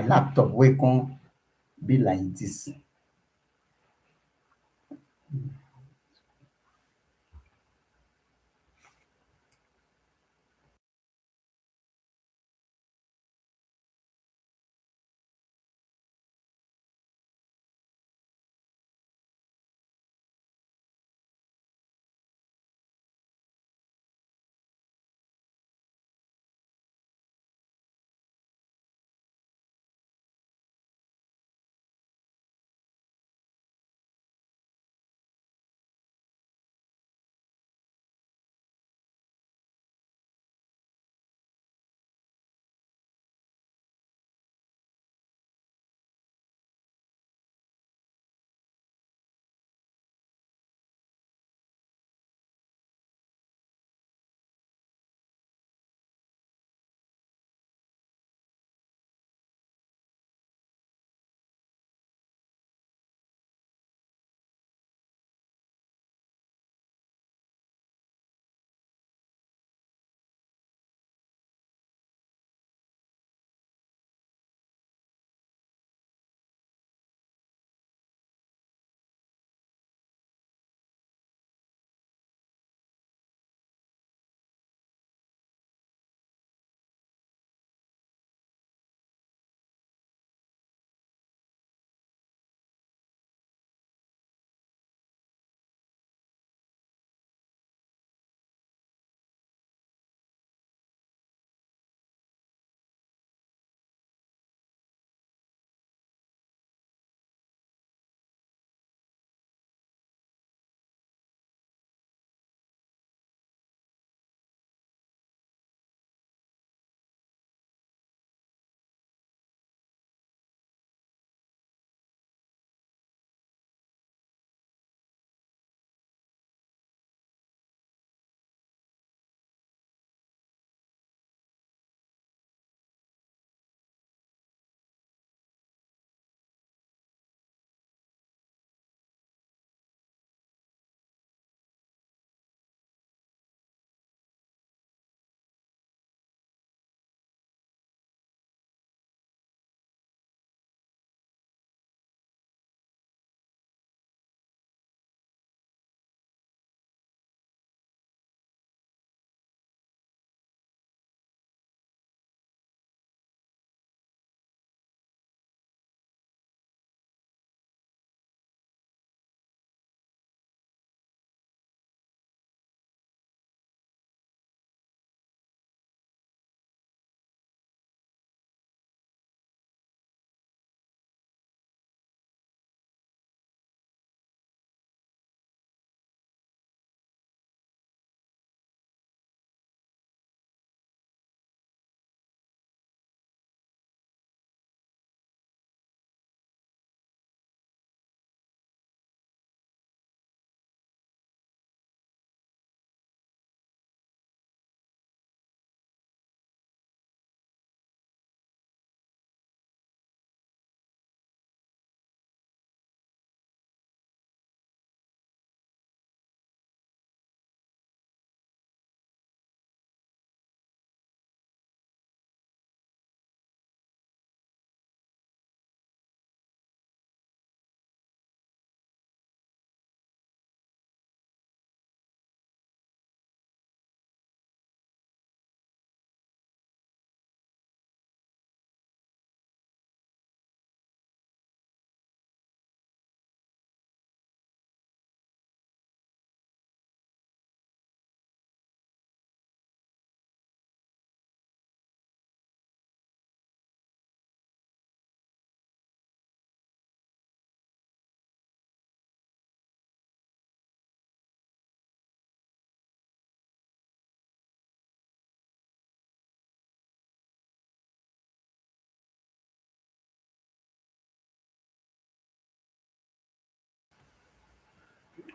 my laptop wey come be like this.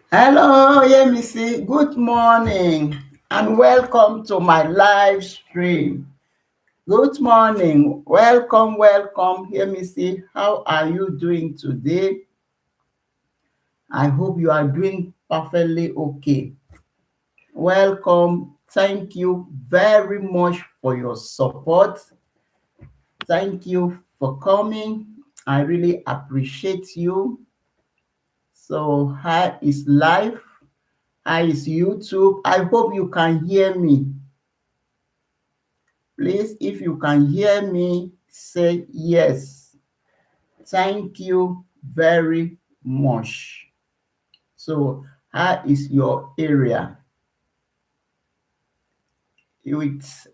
Hello, Yemisi. Good morning and welcome to my live stream. Good morning. Welcome, welcome, Yemisi. How are you doing today? I hope you are doing perfectly okay. Welcome. Thank you very much for your support. Thank you for coming. I really appreciate you. So, how is life? How is YouTube? I hope you can hear me. Please, if you can hear me, say yes. Thank you very much. So, how is your area? It's,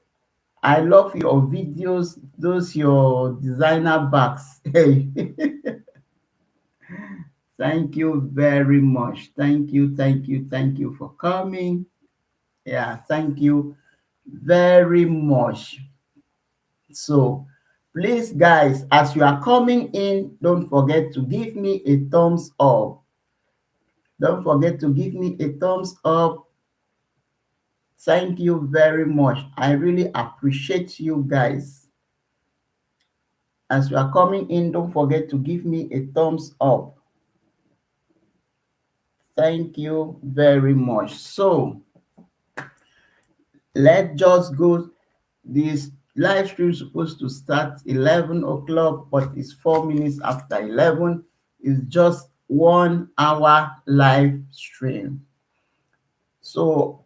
I love your videos, those your designer bags. Hey, thank you very much. Thank you, thank you, thank you for coming. Yeah, thank you very much. So, please, guys, as you are coming in, don't forget to give me a thumbs up. Don't forget to give me a thumbs up. Thank you very much. I really appreciate you guys. As you are coming in, don't forget to give me a thumbs up. Thank you very much. So, let's just go. This live stream is supposed to start 11 o'clock, but it's 4 minutes after 11. It's just 1 hour live stream. So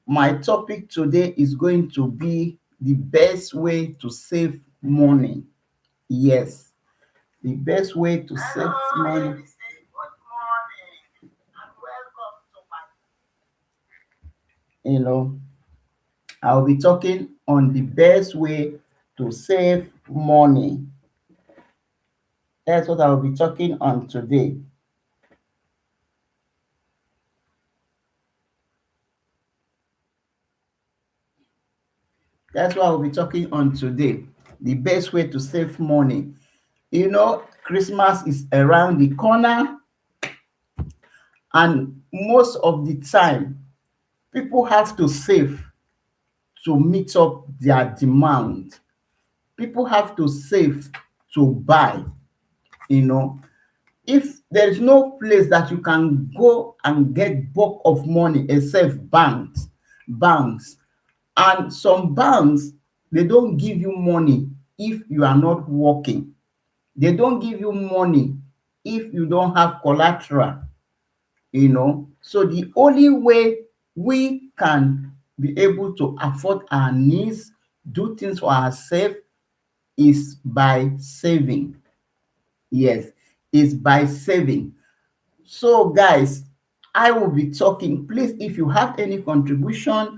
my topic today is going to be the best way to save money. Yes, the best way to save money. Good morning and welcome to my, I'll be talking on the best way to save money. That's what I'll be talking on today. That's what I'll be talking on today. The best way to save money. Christmas is around the corner, and most of the time, people have to save to meet up their demand. People have to save to buy. If there is no place that you can go and get bulk of money except banks, and some banks, they don't give you money if you are not working. They don't give you money if you don't have collateral. So the only way we can be able to afford our needs, do things for ourselves, is by saving. Yes, is by saving. So guys, I will be talking. Please, if you have any contribution,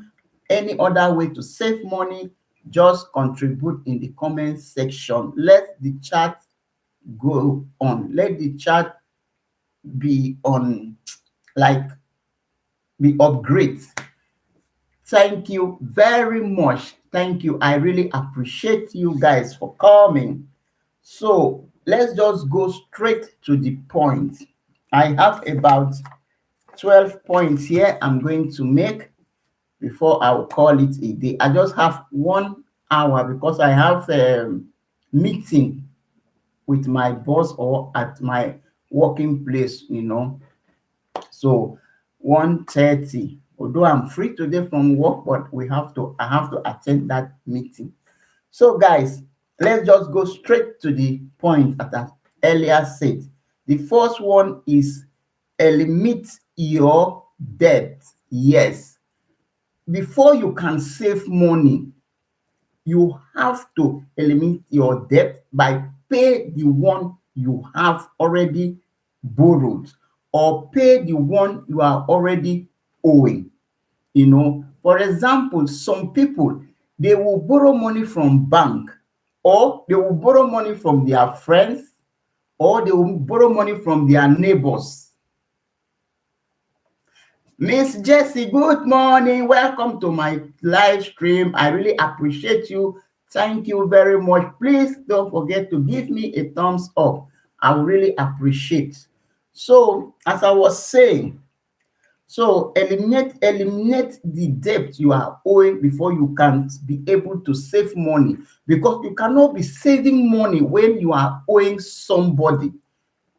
any other way to save money, just contribute in the comment section. Let the chat go on. Let the chat be on, like, be upgrade. Thank you very much. Thank you. I really appreciate you guys for coming. So let's just go straight to the point. I have about 12 points here I'm going to make before I will call it a day. I just have 1 hour because I have a meeting with my boss or at my working place, So 1:30. Although I'm free today from work, but I have to attend that meeting. So guys, let's just go straight to the point that I earlier said. The first one is eliminate your debt. Yes. Before you can save money, you have to eliminate your debt by pay the one you have already borrowed or pay the one you are already owing. For example, some people, they will borrow money from bank, or they will borrow money from their friends, or they will borrow money from their neighbors. Miss Jessie, good morning. Welcome to my live stream. I really appreciate you. Thank you very much. Please don't forget to give me a thumbs up. I really appreciate. So, as I was saying, eliminate the debt you are owing before you can be able to save money, because you cannot be saving money when you are owing somebody.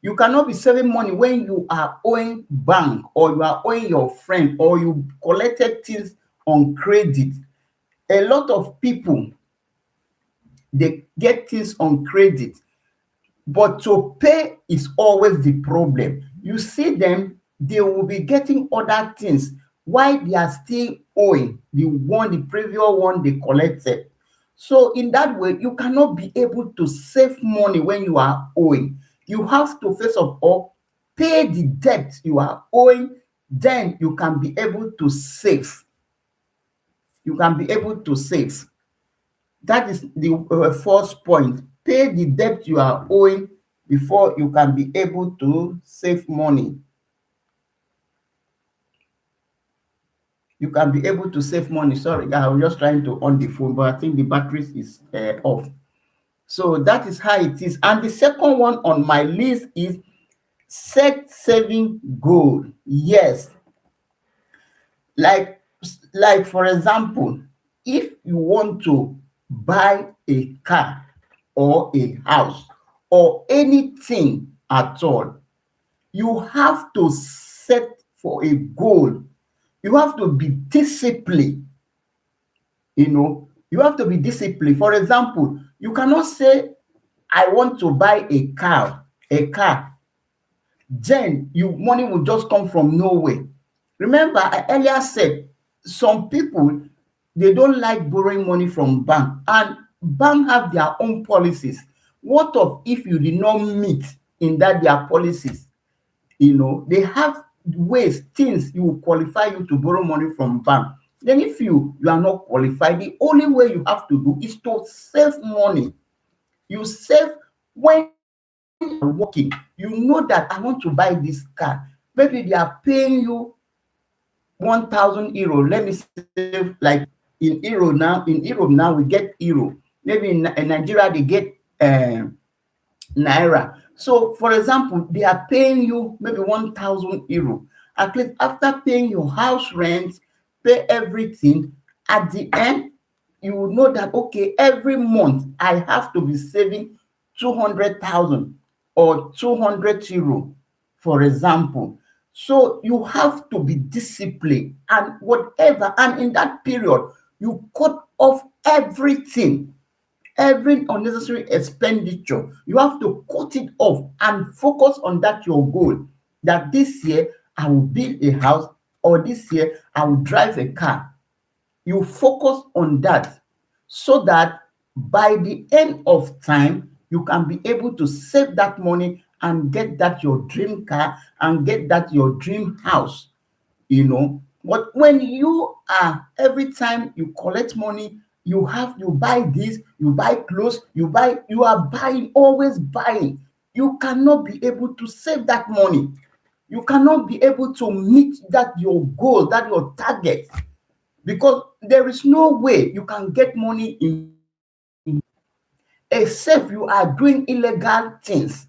You cannot be saving money when you are owing bank, or you are owing your friend, or you collected things on credit. A lot of people, they get things on credit. But to pay is always the problem. You see them, they will be getting other things while they are still owing the previous one they collected. So in that way, you cannot be able to save money when you are owing. You have to first of all pay the debt you are owing, then you can be able to save. You can be able to save. That is the first point. Pay the debt you are owing before you can be able to save money. You can be able to save money. Sorry, I was just trying to on the phone, but I think the battery is off. So that is how it is. And the second one on my list is set saving goal. Yes. Like, like for example, if you want to buy a car or a house or anything at all, you have to set for a goal. You have to be disciplined. You have to be disciplined. For example, you cannot say, I want to buy a car, then you money will just come from nowhere. Remember, I earlier said some people, they don't like borrowing money from bank, and bank have their own policies. What of if you did not meet in that their policies? They have ways, things you will qualify you to borrow money from bank. Then if you are not qualified, the only way you have to do is to save money. You save when you are working. You know that I want to buy this car. Maybe they are paying you 1,000 euro. Let me save, like, in euro now. In Europe now we get euro. Maybe in Nigeria they get naira. So for example, they are paying you maybe 1,000 euro. At least after paying your house rent, pay everything, at the end you will know that, okay, every month I have to be saving 200,000 or 200 euro, for example. So you have to be disciplined and whatever, and in that period you cut off everything, every unnecessary expenditure. You have to cut it off and focus on that your goal, that this year I will build a house, or this year I will drive a car. You focus on that, so that by the end of time you can be able to save that money and get that your dream car and get that your dream house. But when you are, every time you collect money, you buy this, you buy clothes, you are buying, always buying. You cannot be able to save that money. You cannot be able to meet that your goal, that your target, because there is no way you can get money in except you are doing illegal things,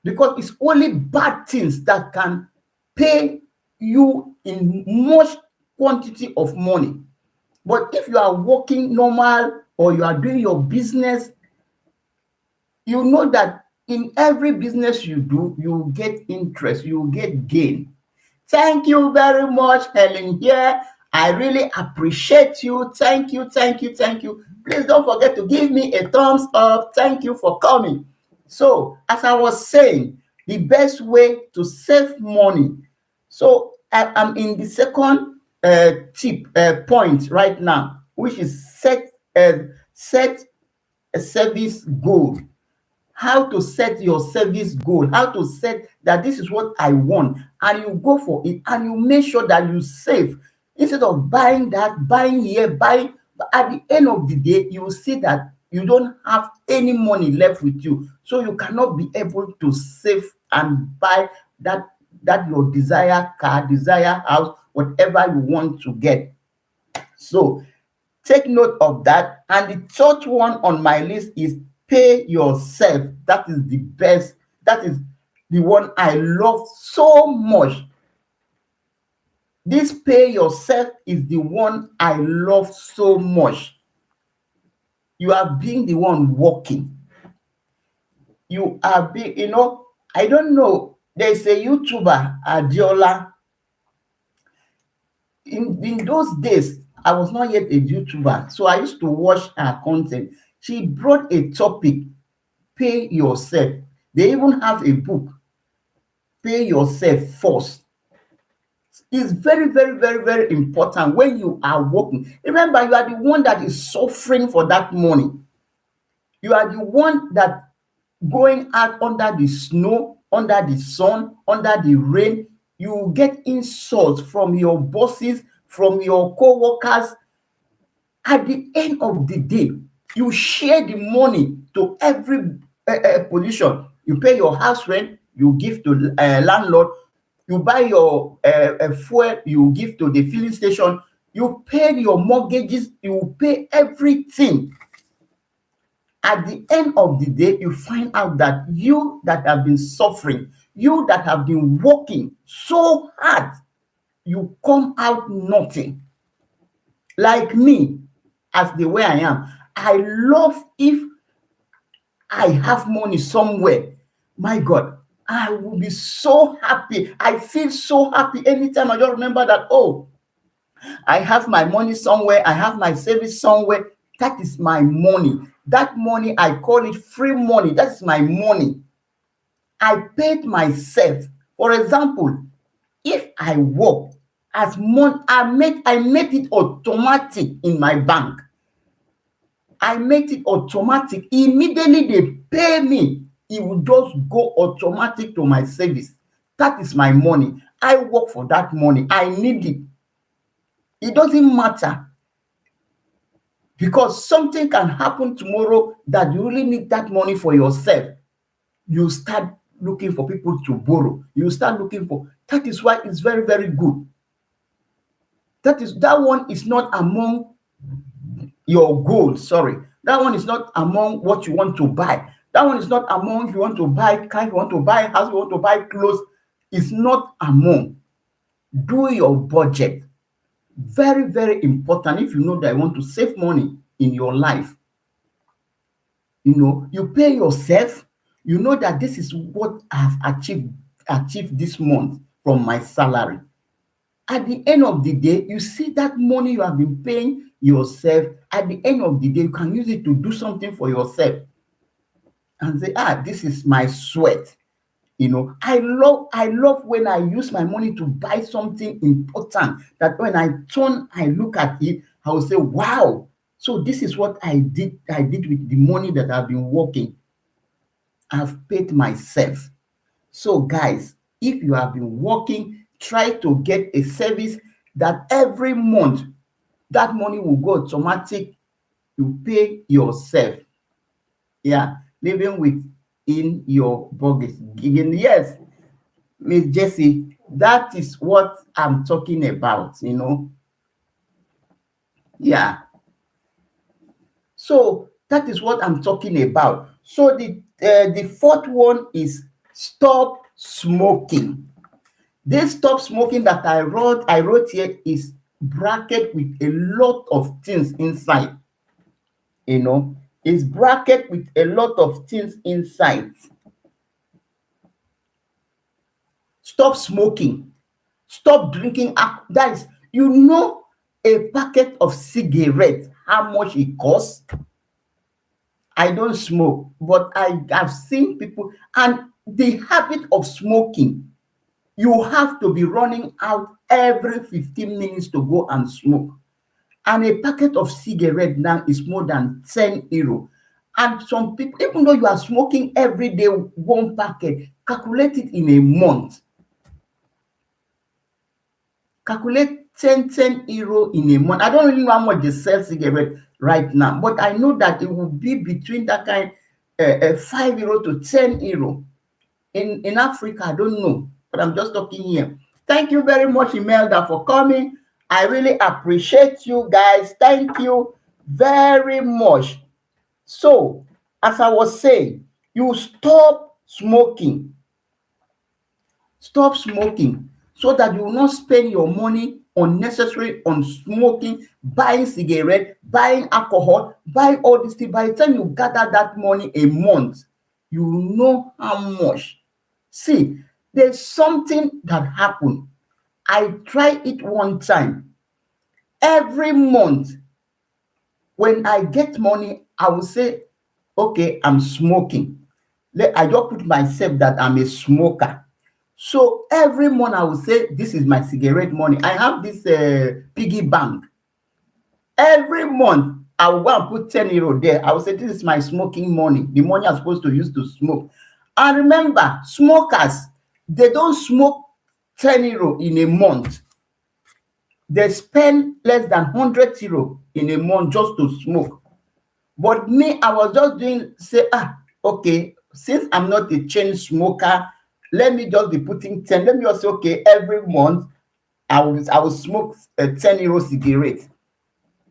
because it's only bad things that can pay you in much quantity of money. But if you are working normal or you are doing your business, you know that in every business you do, you will get interest, you will get gain. Thank you very much, Helen here. I really appreciate you. Thank you, thank you, thank you. Please don't forget to give me a thumbs up. Thank you for coming. So, as I was saying, the best way to save money. So, I'm in the second tip point right now, which is set a service goal. How to set your service goal, how to set that this is what I want, and you go for it, and you make sure that you save, instead of buying that, buying here, buying. But at the end of the day, you will see that you don't have any money left with you, so you cannot be able to save and buy that your desired car, desired house, whatever you want to get. So take note of that. And the third one on my list is pay yourself. That is the best. That is the one I love so much. This pay yourself is the one I love so much. You are being the one working. You are being, I don't know. There's a YouTuber, Adiola. In those days, I was not yet a YouTuber, so I used to watch her content. She brought a topic, pay yourself. They even have a book, Pay Yourself First. It's very, very, very, very important when you are working. Remember, you are the one that is suffering for that money. You are the one that going out under the snow, under the sun, under the rain. You get insults from your bosses, from your co-workers. At the end of the day, you share the money to every position. You pay your house rent, you give to landlord. You buy your fuel, you give to the filling station. You pay your mortgages, you pay everything. At the end of the day, you find out that you that have been suffering, you that have been working so hard, you come out nothing. Like me, as the way I am, I love if I have money somewhere. My God, I will be so happy. I feel so happy anytime I just remember that, oh, I have my money somewhere, I have my savings somewhere. That is my money. That money, I call it free money. That is my money. I paid myself. For example, if I work as month, I made it automatic in my bank. I made it automatic. Immediately they pay me, it will just go automatic to my service. That is my money. I work for that money. I need it. It doesn't matter, because something can happen tomorrow that you really need that money for yourself. You start looking for people to borrow. You start looking for. That is why it's very, very good. That one is not among your goals. Sorry, that one is not among what you want to buy. That one is not among if you want to buy car, you want to buy house, you want to buy clothes. It's not among. Do your budget. Very, very important. If you know that you want to save money in your life, you pay yourself. You know that this is what I've achieved this month from my salary. At the end of the day, you see that money you have been paying yourself. At the end of the day, you can use it to do something for yourself and say, this is my sweat. I love when I use my money to buy something important, that when I look at it, I will say, wow. So this is what I did with the money that I've been working. I've paid myself. So guys, if you have been working, try to get a service that every month that money will go automatic. You pay yourself. Yeah, living within your budget. Yes, Miss Jessie, that is what I'm talking about. Yeah. So that is what I'm talking about. So the fourth one is stop smoking. This stop smoking that I wrote here is bracket with a lot of things inside. It's bracket with a lot of things inside. Stop smoking. Stop drinking. Guys, a packet of cigarettes, how much it costs? I don't smoke, but I have seen people, and the habit of smoking, you have to be running out every 15 minutes to go and smoke. And a packet of cigarette now is more than 10 euro. And some people, even though you are smoking every day one packet, calculate it in a month. Calculate 10 euro in a month. I don't really know how much they sell cigarette right now, but I know that it will be between that kind 5 euro to 10 euro. In Africa, I don't know, but I'm just talking here. Thank you very much, Imelda, for coming. I really appreciate you guys. Thank you very much. So, as I was saying, you stop smoking. Stop smoking so that you will not spend your money unnecessary on smoking, buying cigarette, buying alcohol, buying all these things. By the time you gather that money a month, you will know how much. See, there's something that happened. I tried it one time. Every month, when I get money, I will say, okay, I'm smoking. I just put myself that I'm a smoker. So every month I will say, this is my cigarette money. I have this piggy bank. Every month I will go and put 10 euro there. I will say, this is my smoking money, the money I'm supposed to use to smoke. And remember, smokers, they don't smoke 10 euro in a month. They spend less than 100 euro in a month just to smoke. But me, I was just doing, say, okay, since I'm not a chain smoker, let me just be putting 10. Let me just say, okay, every month I will smoke a 10 euro cigarette.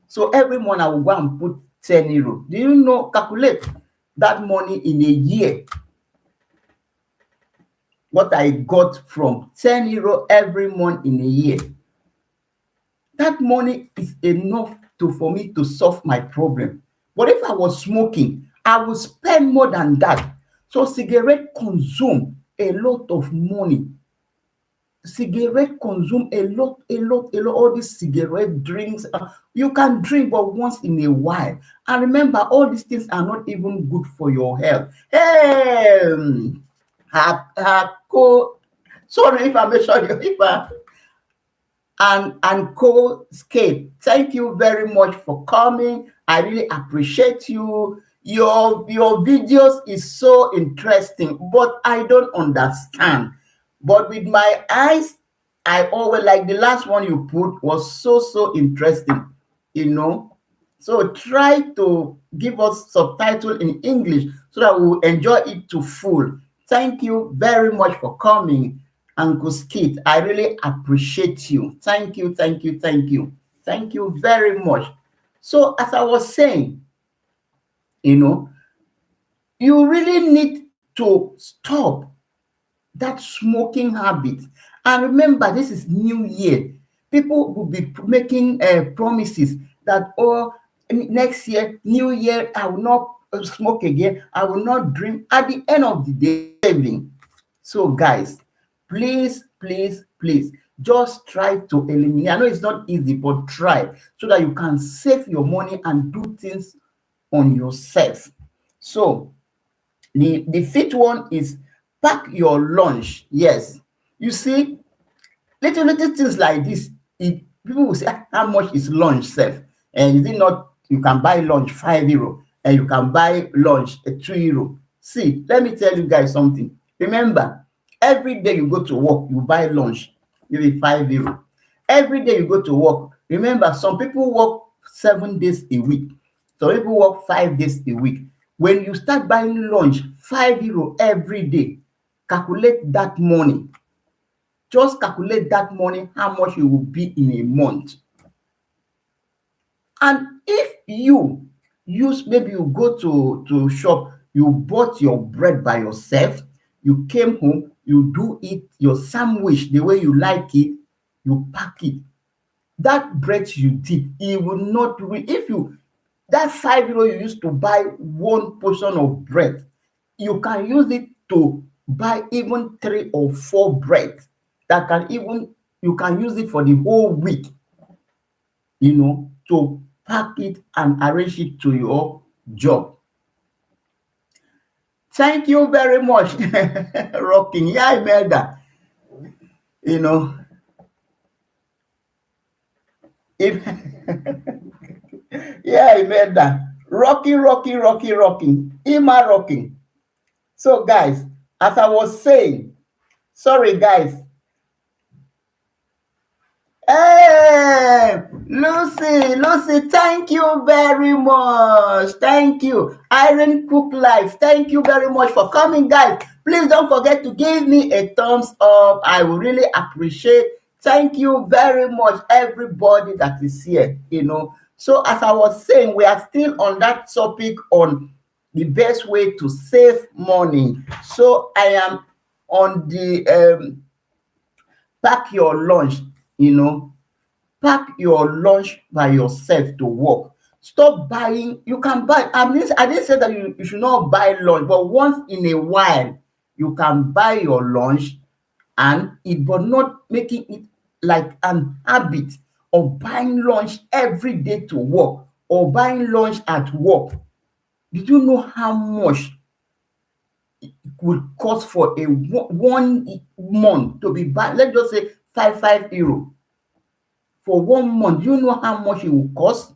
So every month I will go and put 10 euro. Do you know, calculate that money in a year? What I got from 10 euro every month in a year. That money is enough for me to solve my problem. But if I was smoking, I would spend more than that. So cigarette consume a lot of money. Cigarette consume a lot. All these cigarette drinks, you can drink but once in a while. And remember, all these things are not even good for your health. Hey, sorry if I mention you, if I and co-skate. Thank you very much for coming. I really appreciate you. Your videos is so interesting, but I don't understand. But with my eyes, I always like the last one you put was so interesting, you know. So try to give us subtitle in English so that we will enjoy it to full. Thank you very much for coming. Uncle Skit, I really appreciate you. Thank you, thank you, thank you. Thank you very much. So, as I was saying, you know, you really need to stop that smoking habit. And remember, this is New Year. People will be making promises that, oh, next year, New Year, I will not smoke again. I will not drink. At the end of the day, saving. So, guys, please, just try to eliminate. I know it's not easy, but try so that you can save your money and do things on yourself. So, the fifth one is pack your lunch. Yes, you see, little things like this. If people will say, how much is lunch sef? And is it not you can buy lunch 5 euro and you can buy lunch 2 euro? See, let me tell you guys something. Remember, every day you go to work, you buy lunch, maybe 5 euro. Every day you go to work, remember, some people work 7 days a week, some people work 5 days a week. When you start buying lunch 5 euro every day, calculate that money. Just calculate that money, how much it will be in a month. And if you use, maybe you go to shop, you bought your bread by yourself, you came home, you do it, your sandwich the way you like it, you pack it. That bread you did, it will not, if you, that 5 euro you used to buy one portion of bread, you can use it to buy even 3 or 4 bread that can even, you can use it for the whole week, to pack it and arrange it to your job. Thank you very much. Rocking. Yeah, Imelda. If yeah, Imelda. Rocking. Ima rocking. So, guys, as I was saying, sorry, guys. Hey, Lucy, thank you very much. Thank you. Irene Cook Life, thank you very much for coming, guys. Please don't forget to give me a thumbs up. I will really appreciate. Thank you very much, everybody that is here. So, as I was saying, we are still on that topic on the best way to save money. So, I am on the pack your lunch, pack your lunch by yourself to work. Stop buying. You can buy. I didn't say that you should not buy lunch, but once in a while you can buy your lunch and it, but not making it like an habit of buying lunch every day to work or buying lunch at work. Did you know how much would cost for a 1 month to be back, let's just say 5 euro for 1 month. Do you know how much it will cost?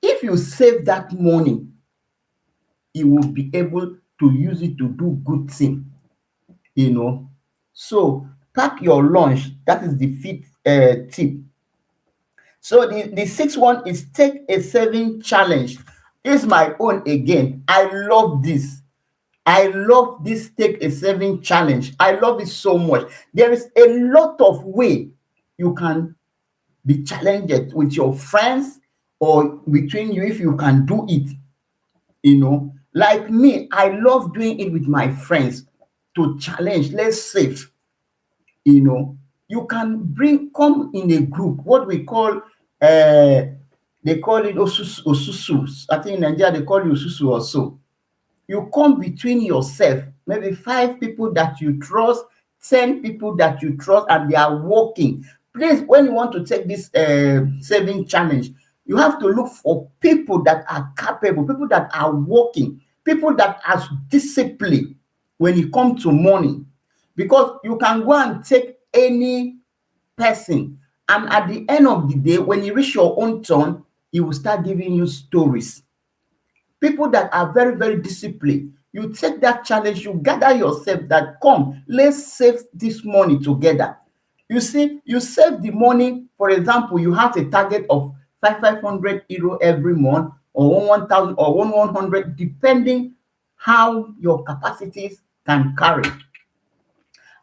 If you save that money, you will be able to use it to do good thing, you know. So pack your lunch. That is the fifth tip. So the sixth one is take a saving challenge. This is my own again. I love this. I love this take a saving challenge. I love it so much. There is a lot of way you can be challenged with your friends or between you if you can do it, you know. Like me, I love doing it with my friends to challenge. Let's save, you know. You can come in a group, what we call they call it osusu. I think in Nigeria they call it osusu or so. You come between yourself, maybe 5 people that you trust, 10 people that you trust, and they are working. Please, when you want to take this saving challenge, you have to look for people that are capable, people that are working, people that are disciplined when it comes to money. Because you can go and take any person, and at the end of the day, when you reach your own turn, he will start giving you stories. People that are very, very disciplined. You take that challenge, you gather yourself that come, let's save this money together. You see, you save the money. For example, you have a target of 500 euro every month, or 1,000 or 100, depending how your capacities can carry.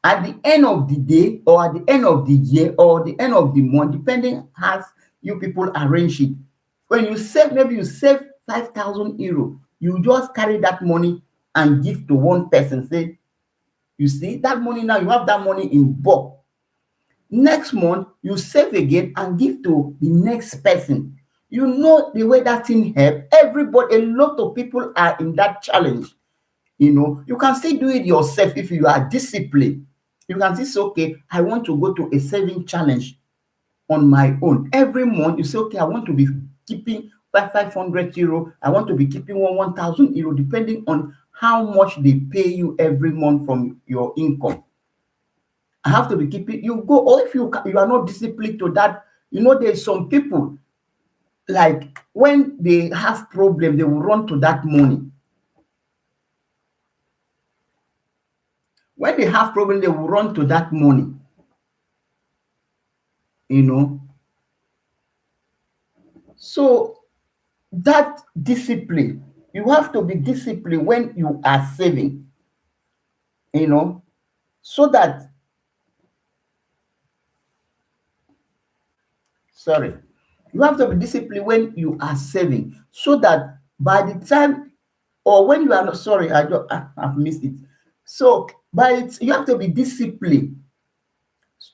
At the end of the day, or at the end of the year, or the end of the month, depending as you people arrange it, when you save, maybe you save 5,000 euro, you just carry that money and give to one person. Say, you see that money now, you have that money in bulk. Next month, you save again and give to the next person. You know the way that thing help everybody. A lot of people are in that challenge. You know, you can still do it yourself if you are disciplined. You can say, okay, I want to go to a saving challenge on my own. Every month, you say, okay, I want to be keeping 500 euro. I want to be keeping 1,000 euro, depending on how much they pay you every month from your income. I have to be keeping. You go, or if you are not disciplined to that, you know, there's some people, like when they have problem, they will run to that money. When they have problem, they will run to that money. You know, so that discipline, you have to be disciplined when you are saving, you know, so that, sorry, you have to be disciplined when you are saving, so that by the time, or when you are not, sorry, I've missed it. So you have to be disciplined.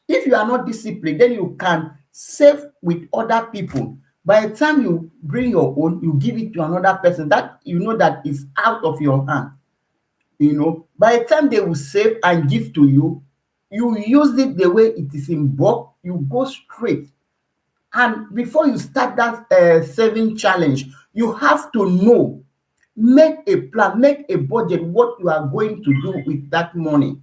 If you are not disciplined, then you can save with other people. By the time you bring your own, you give it to another person that you know that is out of your hand. You know, by the time they will save and give to you, you use it the way it is in bulk, you go straight. And before you start that saving challenge, you have to know, make a plan, make a budget, what you are going to do with that money.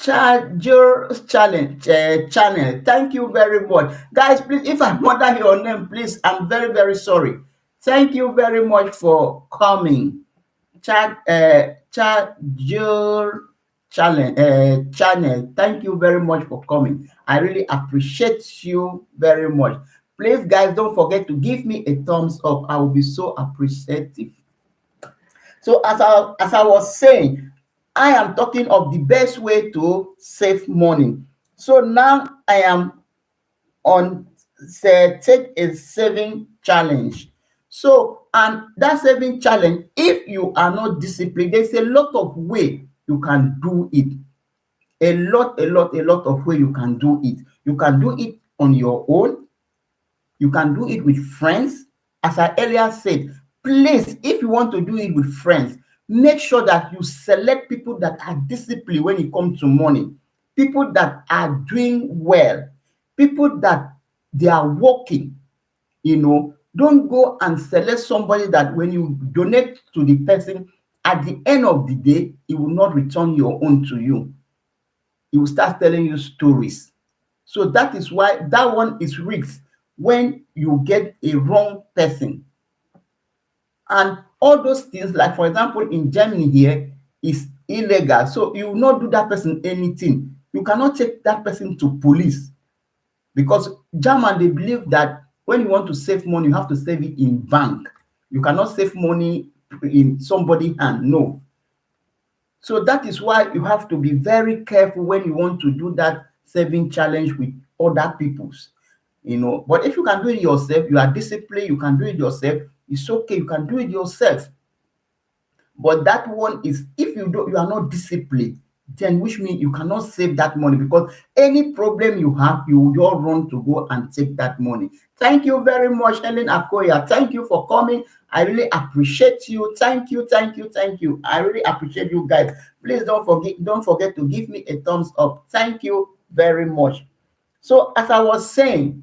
Charger challenge channel. Thank you very much, guys. Please, if I murder your name, please, I'm very, very sorry. Thank you very much for coming. Charger channel. Thank you very much for coming. I really appreciate you very much. Please, guys, don't forget to give me a thumbs up. I will be so appreciative. So as I was saying, I am talking of the best way to save money. So now I am on say take a saving challenge. So, and that saving challenge, if you are not disciplined, there's a lot of way you can do it. A lot of way you can do it. You can do it on your own. You can do it with friends. As I earlier said, please, if you want to do it with friends, make sure that you select people that are disciplined when it comes to money, people that are doing well, people that they are working, you know. Don't go and select somebody that when you donate to the person, at the end of the day, he will not return your own to you. He will start telling you stories. So that is why that one is risked when you get a wrong person. And all those things, like for example, in Germany here, is illegal. So you will not do that person anything. You cannot take that person to police, because German, they believe that when you want to save money, you have to save it in bank. You cannot save money in somebody's hand. No. So that is why you have to be very careful when you want to do that saving challenge with other people's. But if you can do it yourself, you are disciplined, you can do it yourself, it's okay, you can do it yourself. But that one is, if you are not disciplined, then which means you cannot save that money, because any problem you have, you will just run to go and take that money. Thank you very much, Helen Akoya. Thank you for coming. I really appreciate you. Thank you, thank you, thank you. I really appreciate you guys. Please don't forget to give me a thumbs up. Thank you very much. So as I was saying,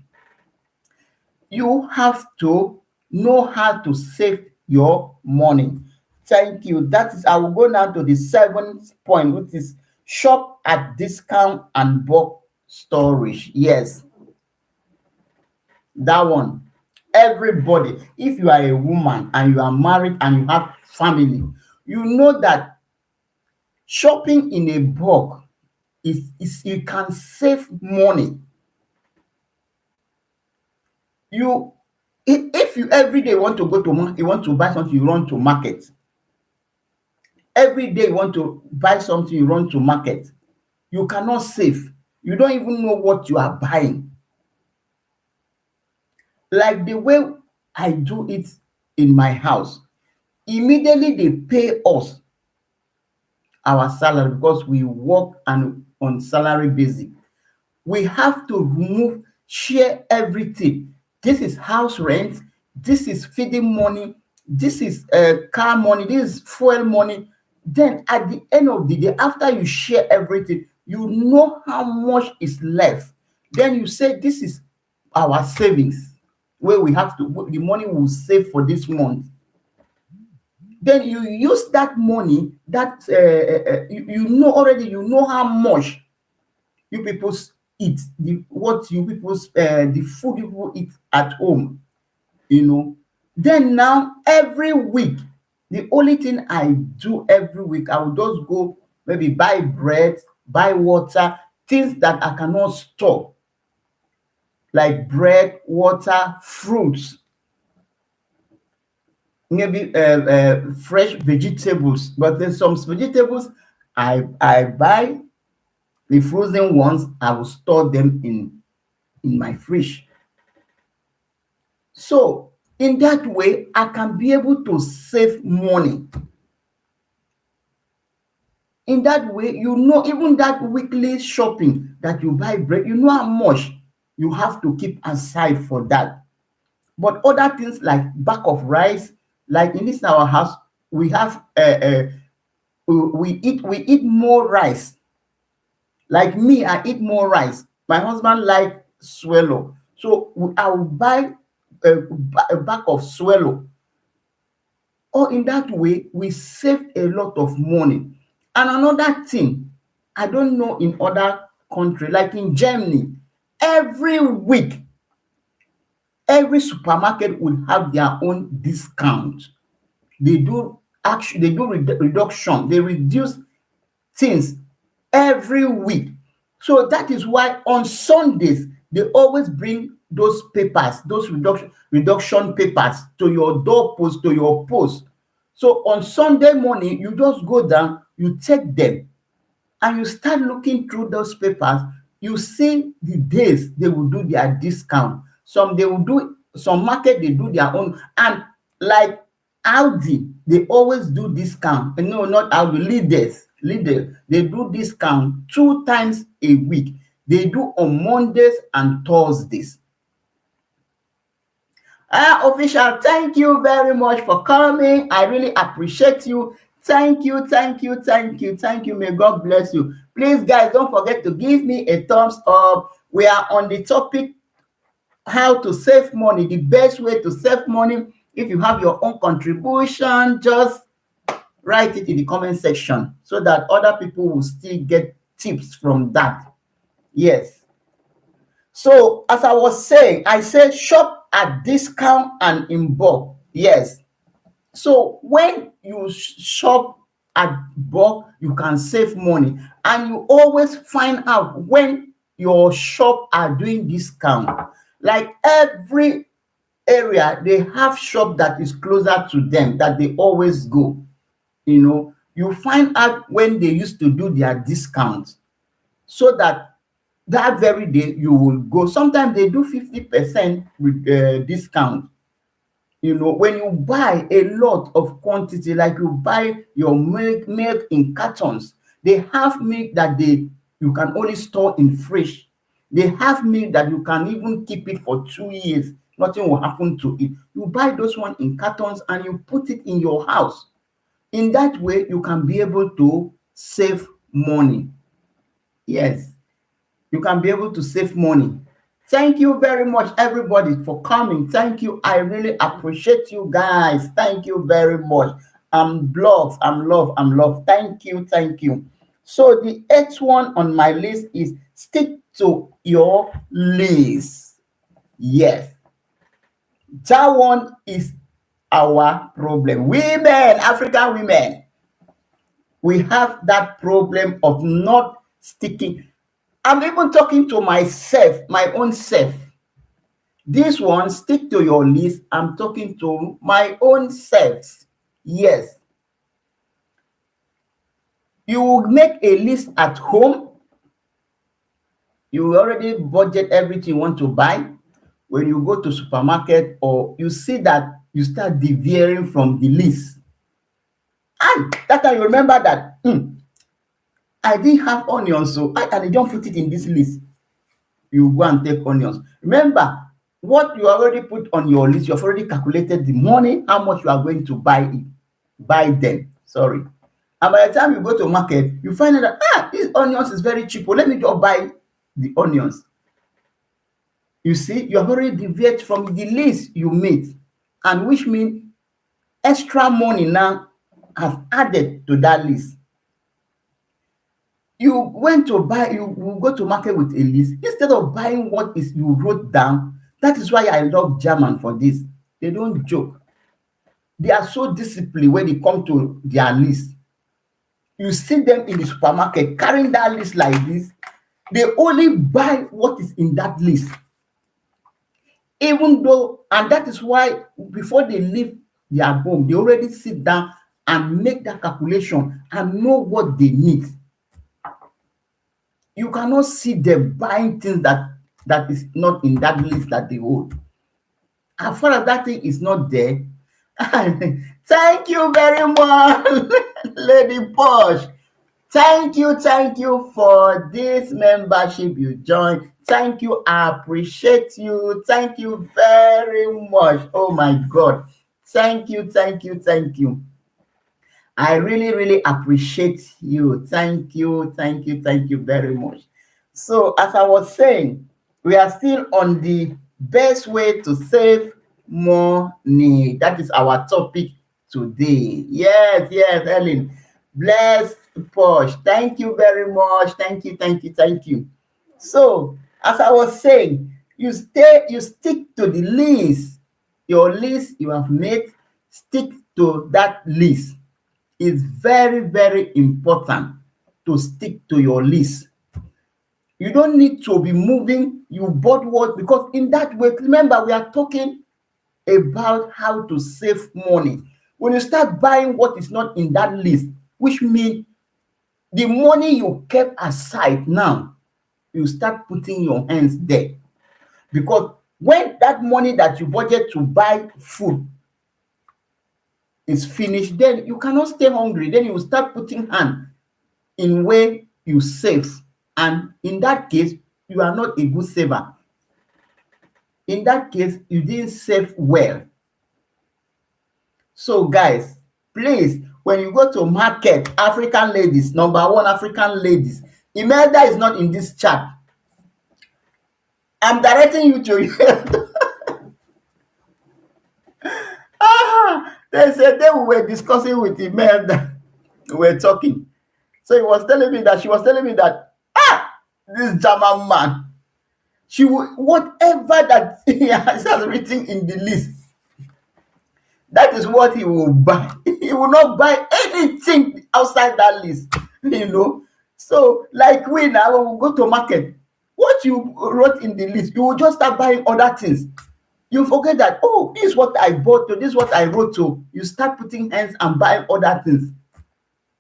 you have to know how to save your money. Thank you. That is, I will go now to the seventh point, which is shop at discount and bulk storage. Yes, that one. Everybody, if you are a woman and you are married and you have family, you know that shopping in a bulk is you can save money. If you every day want to go to market, you want to buy something, you run to market. Every day you want to buy something, you run to market. You cannot save. You don't even know what you are buying. Like the way I do it in my house, immediately they pay us our salary, because we work and on salary basis. We have to share everything. This is house rent, this is feeding money, this is car money, this is fuel money. Then at the end of the day, after you share everything, you know how much is left. Then you say, this is our savings, where we have to, the money we'll save for this month. Then you use that money, that you know already, you know how much you people eat, the food you people eat at home. Then now every week, the only thing I do every week, I will just go maybe buy bread, buy water, things that I cannot store, like bread, water, fruits, maybe fresh vegetables. But there's some vegetables I buy, the frozen ones, I will store them in my fridge. So in that way, I can be able to save money. In that way, even that weekly shopping that you buy bread, you know how much you have to keep aside for that. But other things like bag of rice, like in this our house, we have we eat more rice. Like me, I eat more rice. My husband like swallow, so I will buy a bag of swallow. Or in that way, we save a lot of money. And another thing, I don't know in other countries, like in Germany, every week, every supermarket will have their own discount. They do reduction. They reduce things every week. So that is why on Sundays, they always bring those papers, those reduction papers to your doorpost, to your post. So on Sunday morning, you just go down, you take them, and you start looking through those papers. You see the days they will do their discount. Some market, they do their own. And like Aldi, they always do discount. No, not Aldi, Lidl, they do discount 2 times a week. They do on Mondays and Thursdays. Official, thank you very much for coming. I really appreciate you. Thank you, thank you, thank you, thank you. May God bless you. Please, guys, don't forget to give me a thumbs up. We are on the topic how to save money, the best way to save money. If you have your own contribution, just write it in the comment section so that other people will still get tips from that. Yes. So as I was saying, I said shop at discount and in bulk. Yes. So when you shop at bulk, you can save money, and you always find out when your shop are doing discount. Like every area, they have shop that is closer to them that they always go. You find out when they used to do their discounts, so that that very day you will go. Sometimes they do 50% with discount. When you buy a lot of quantity, like you buy your milk in cartons, they have milk that you can only store in fridge. They have milk that you can even keep it for 2 years, nothing will happen to it. You buy those one in cartons and you put it in your house. In that way, you can be able to save money. Yes, you can be able to save money. Thank you very much, everybody, for coming. Thank you. I really appreciate you guys. Thank you very much. I'm love. I'm love. I'm love. Thank you. Thank you. So the eighth one on my list is stick to your list. Yes, that one is our problem. Women, African women, we have that problem of not sticking. I'm even talking to myself, my own self. This one, stick to your list. I'm talking to my own self. Yes. You will make a list at home. You already budget everything you want to buy. When you go to supermarket, or you see that you start deviating from the list, and that time you remember that I didn't have onions, so I don't put it in this list. You go and take onions. Remember, what you already put on your list, you have already calculated the money, how much you are going to buy them. Sorry. And by the time you go to market, you find out that this onions is very cheap. Well, let me just buy the onions. You see, you have already deviated from the list you made, and which means extra money now have added to that list. You go to market with a list instead of buying what is you wrote down. That is why I love German for this. They don't joke. They are so disciplined when it comes to their list. You see them in the supermarket carrying that list like this. They only buy what is in that list. Even though, and that is why before they leave their home, they already sit down and make that calculation and know what they need. You cannot see them buying things that is not in that list that they hold. As far as that thing is not there, thank you very much, Lady Posh. Thank you for this membership you joined. Thank you. I appreciate you. Thank you very much. Oh my God. Thank you. I really, really appreciate you. Thank you very much. So, as I was saying, we are still on the best way to save money. That is our topic today. Yes, Ellen. Bless Posh. Thank you very much. Thank you. So, as I was saying, you stick to the list. Your list you have made, stick to that list. It's very, very important to stick to your list. You don't need to be moving. You bought what? Because in that way, remember, we are talking about how to save money. When you start buying what is not in that list, which means the money you kept aside now, you start putting your hands there. Because when that money that you budget to buy food is finished, then you cannot stay hungry. Then you will start putting hand in where you save. And in that case, you are not a good saver. In that case, you didn't save well. So guys, please, when you go to market, African ladies, number one African ladies, Imelda is not in this chat. I'm directing you to there's a day we were discussing with the man that we were talking. So he was telling me that she was telling me that this German man, she will whatever that he has written in the list, that is what he will buy. He will not buy anything outside that list, you know. So, like we now, when we go to market, what you wrote in the list, you will just start buying other things. You forget that, oh, this is what I bought to, this is what I wrote to. You start putting hands and buying other things.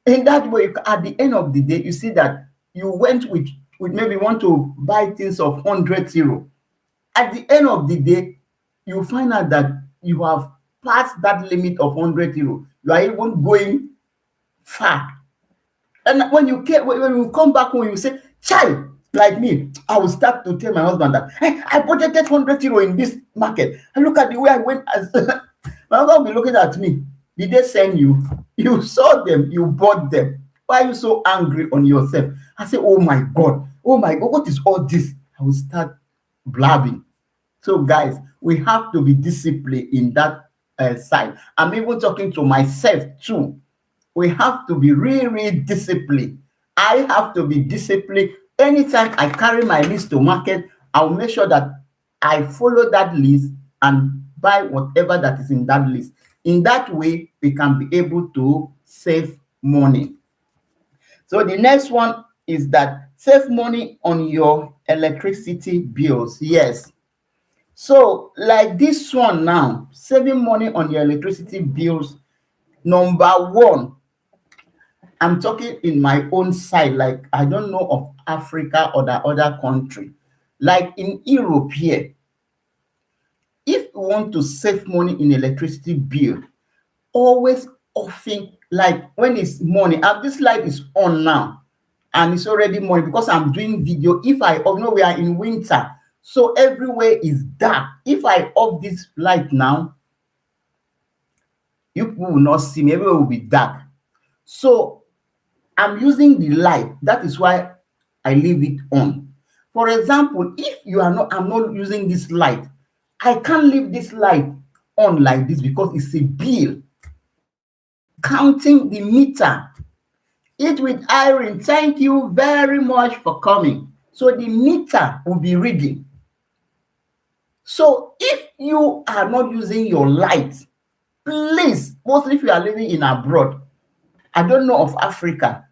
In that way, at the end of the day, you see that you went with maybe want to buy things of 100 euro. At the end of the day, you find out that you have passed that limit of 100 euro. You are even going far. And when when you come back home, you say, child, like me, I will start to tell my husband that, hey, I budgeted 100 euro in this market. And look at the way I went. My husband will be looking at me. Did they send you? You saw them, you bought them. Why are you so angry on yourself? I say, oh my God, what is all this? I will start blabbing. So, guys, we have to be disciplined in that side. I'm even talking to myself too. We have to be really, really disciplined. I have to be disciplined. Anytime I carry my list to market, I'll make sure that I follow that list and buy whatever that is in that list. In that way, we can be able to save money. So the next one is that save money on your electricity bills. Yes. So like this one now, saving money on your electricity bills, number one, I'm talking in my own side, like I don't know of Africa or the other country. Like in Europe here, if you want to save money in electricity bill, always often, like when it's morning, and this light is on now, and it's already morning because I'm doing video. If I off, we are in winter, so everywhere is dark. If I off this light now, you people will not see me, everywhere will be dark. So I'm using the light. That is why I leave it on. For example, if you are not, I'm not using this light, I can't leave this light on like this because it's a bill. Counting the meter. It with Irene, thank you very much for coming. So the meter will be reading. So if you are not using your light, please, mostly if you are living in abroad, I don't know of Africa,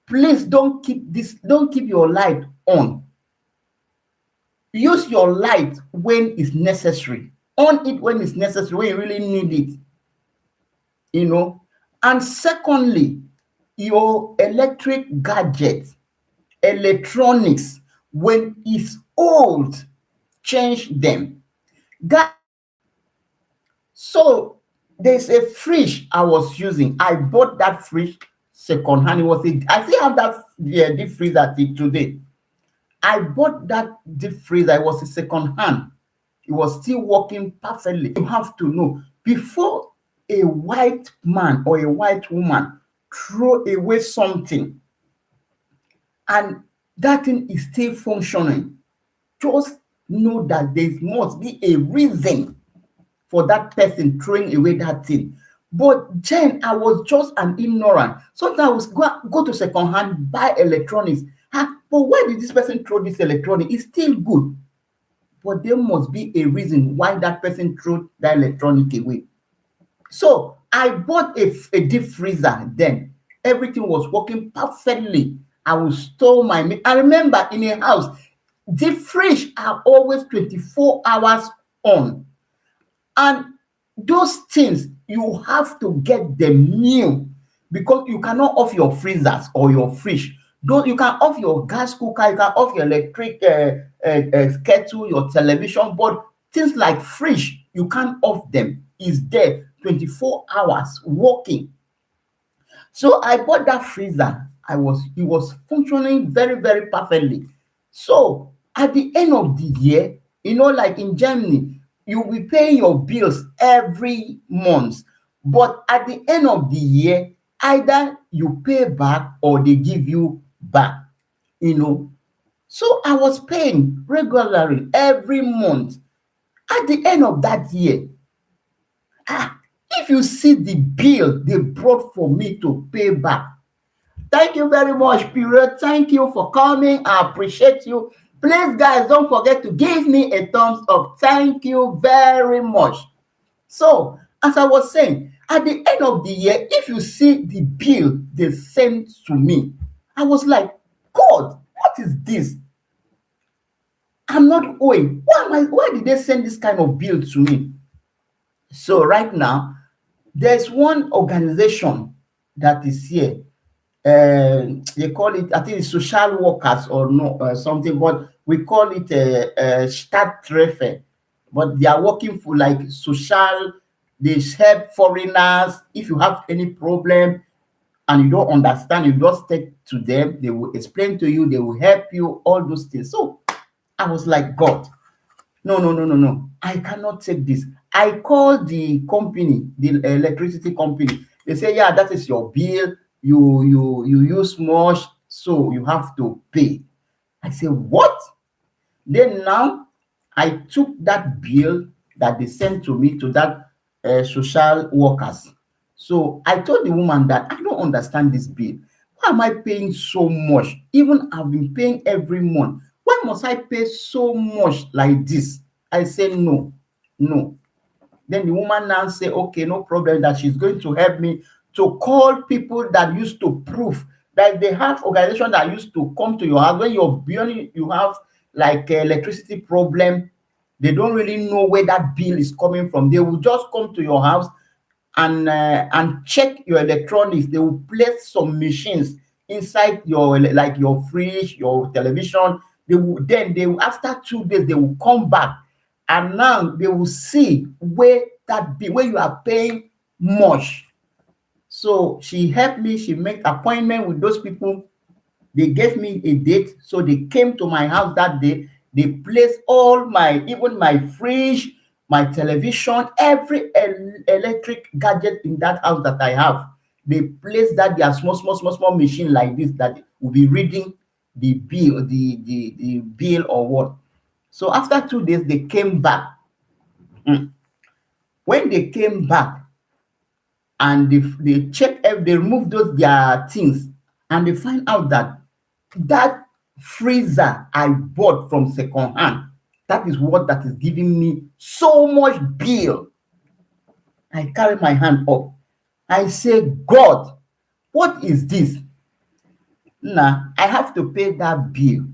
please don't keep your light on. Use your light when it's necessary. On it when it's necessary, when you really need it. You know. And secondly, your electric gadgets, electronics, when it's old, change them. So there's a fridge I was using. I bought that fridge secondhand. I still have that deep freezer till today. I bought that deep freezer. It was a second hand. It was still working perfectly. You have to know, before a white man or a white woman throw away something and that thing is still functioning, just know that there must be a reason for that person throwing away that thing. But then I was just an ignorant. Sometimes I was go to second hand, buy electronics. But why did this person throw this electronic? It's still good. But there must be a reason why that person threw that electronic away. So I bought a deep freezer then. Everything was working perfectly. I will store my meat. I remember in a house, deep fridge are always 24 hours on. And those things, you have to get them new because you cannot off your freezers or your fridge. You can off your gas cooker, you can off your electric kettle, your television, but things like fridge, you can't off them. It's there 24 hours working. So I bought that freezer. It was functioning very, very perfectly. So at the end of the year, like in Germany, you will be paying your bills every month. But at the end of the year, either you pay back or they give you back. So I was paying regularly every month. At the end of that year, ah, if you see the bill they brought for me to pay back, thank you very much, period. Thank you for coming. I appreciate you. Please, guys, don't forget to give me a thumbs up. Thank you very much. So, as I was saying, at the end of the year, if you see the bill they sent to me, I was like, God, what is this? I'm not owing. Why did they send this kind of bill to me? So right now, there's one organization that is here. They call it, I think it's social workers or no something, but we call it a Stadttreffer. But they are working for like social. They help foreigners. If you have any problem and you don't understand, you just take to them. They will explain to you. They will help you. All those things. So I was like, God, no, no, no, no, no. I cannot take this. I called the company, the electricity company. They say, yeah, that is your bill. You use much, so you have to pay. I say, what? Then now I took that bill that they sent to me to that social workers. So I told the woman that I don't understand this bill. Why am I paying so much? Even I've been paying every month. Why must I pay so much like this? I say no, no. Then the woman now say, okay, no problem, that she's going to help me to call people that used to prove that they have organization that used to come to your house when you're building, you have like electricity problem. They don't really know where that bill is coming from. They will just come to your house and check your electronics. They will place some machines inside your like your fridge, your television. They will after 2 days they will come back and now they will see where that bill where you are paying much. So she helped me. She made appointment with those people. They gave me a date. So they came to my house that day. They placed all my, even my fridge, my television, every electric gadget in that house that I have. They placed that their small, small, small, small machine like this that will be reading the bill, the bill or what. So after 2 days, they came back. When they came back, and they check if they remove those their things and they find out that that freezer I bought from second hand, that is what that is giving me so much bill. I carry my hand up. I say, God, what is this? Nah, I have to pay that bill.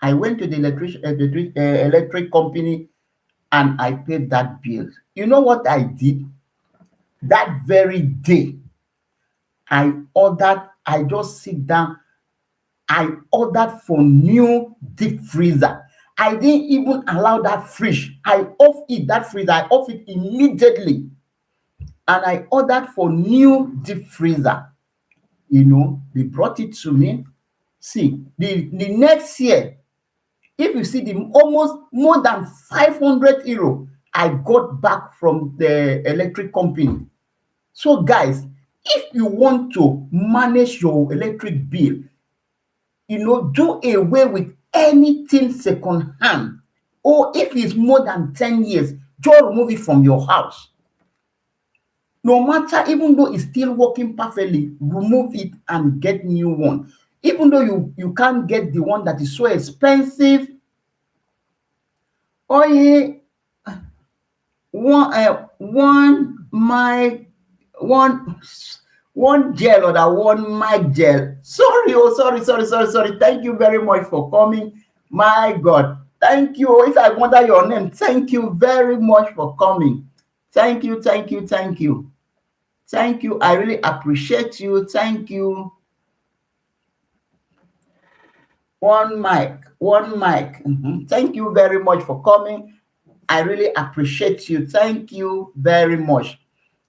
I went to the electric company and I paid that bill. You know what I did? That very day, I just sit down, I ordered for new deep freezer. I didn't even allow that fridge. I off it, that freezer, I off it immediately. And I ordered for new deep freezer. They brought it to me. See, the next year, if you see the almost more than 500 euro I got back from the electric company. So guys, if you want to manage your electric bill, do away with anything second hand, or if it's more than 10 years, just remove it from your house. No matter, even though it's still working perfectly, remove it and get new one. Even though you can't get the one that is so expensive, or one gel or that one mic gel. Sorry. Thank you very much for coming. My God, thank you. If I wonder your name, thank you very much for coming. Thank you. I really appreciate you. Thank you. One mic. Thank you very much for coming. I really appreciate you. Thank you very much.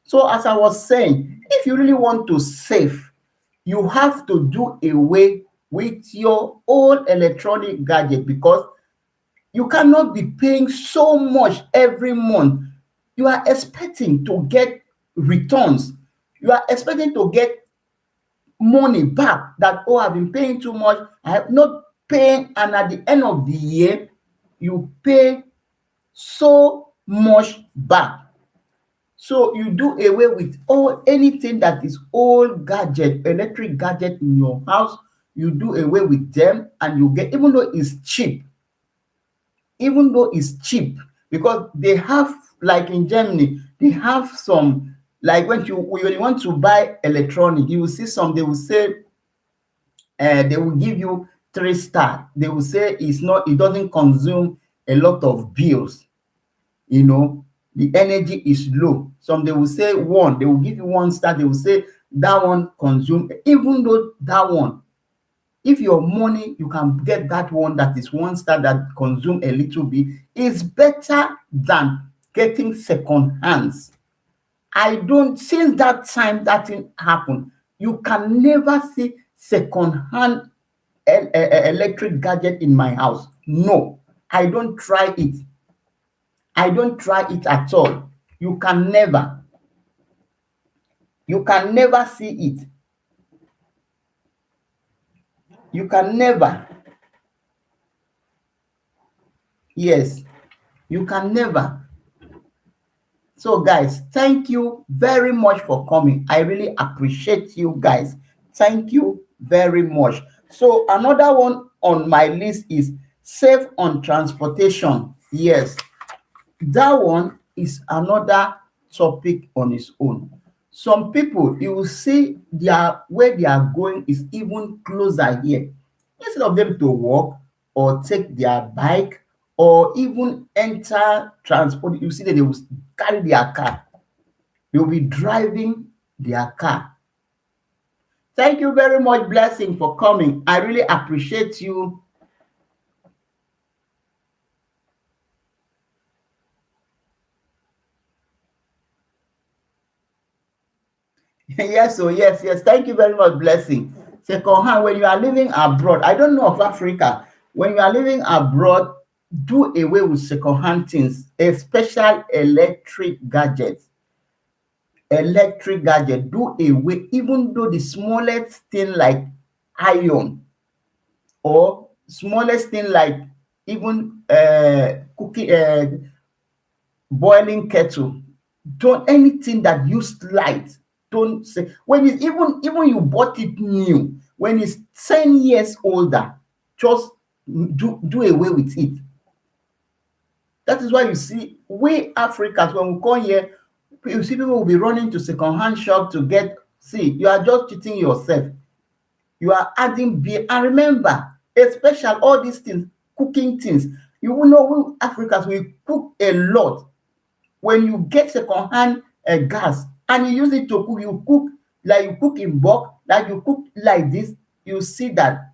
So as I was saying, if you really want to save, you have to do away with your old electronic gadget, because you cannot be paying so much every month. You are expecting to get returns. You are expecting to get money back that, I've been paying too much. I have not paying, and at the end of the year, you pay so much back. So you do away with all anything that is old gadget, electric gadget in your house. You do away with them, and you get, even though it's cheap, because they have, like in Germany, they have some, like when you want to buy electronic, you will see some, they will say, they will give you 3 star. They will say it doesn't consume a lot of bills. The energy is low. Some, they will say 1, they will give you 1 star. They will say that one consume, even though that one, if your money, you can get that one that is 1 star that consume a little bit, is better than getting second hands. Since that time that thing happened, you can never see second hand electric gadget in my house. No, I don't try it. I don't try it at all. You can never see it. You can never. Yes, you can never. So guys, thank you very much for coming. I really appreciate you guys. Thank you very much. So another one on my list is save on transportation. Yes, that one is another topic on its own. Some people, you will see where they are going is even closer here. Instead of them to walk or take their bike or even enter transport, you see that they will carry their car. They will be driving their car. Thank you very much, Blessing, for coming. I really appreciate you. Yes, so yes. Thank you very much, Blessing. Second hand, when you are living abroad, I don't know of Africa, when you are living abroad, do away with second hand things, especially electric gadgets. Do away, even though the smallest thing like iron, or smallest thing like even cooking, boiling kettle, don't, anything that use light, don't say, when it's even you bought it new, when it's 10 years older, just do away with it. That is why you see, we Africans, when we come here, you see people will be running to second-hand shop to get, see, you are just cheating yourself. You are adding beer. And remember, especially all these things, cooking things, you will know we Africans, we cook a lot. When you get second-hand gas and you use it to cook, you cook in bulk, like you cook like this, you see that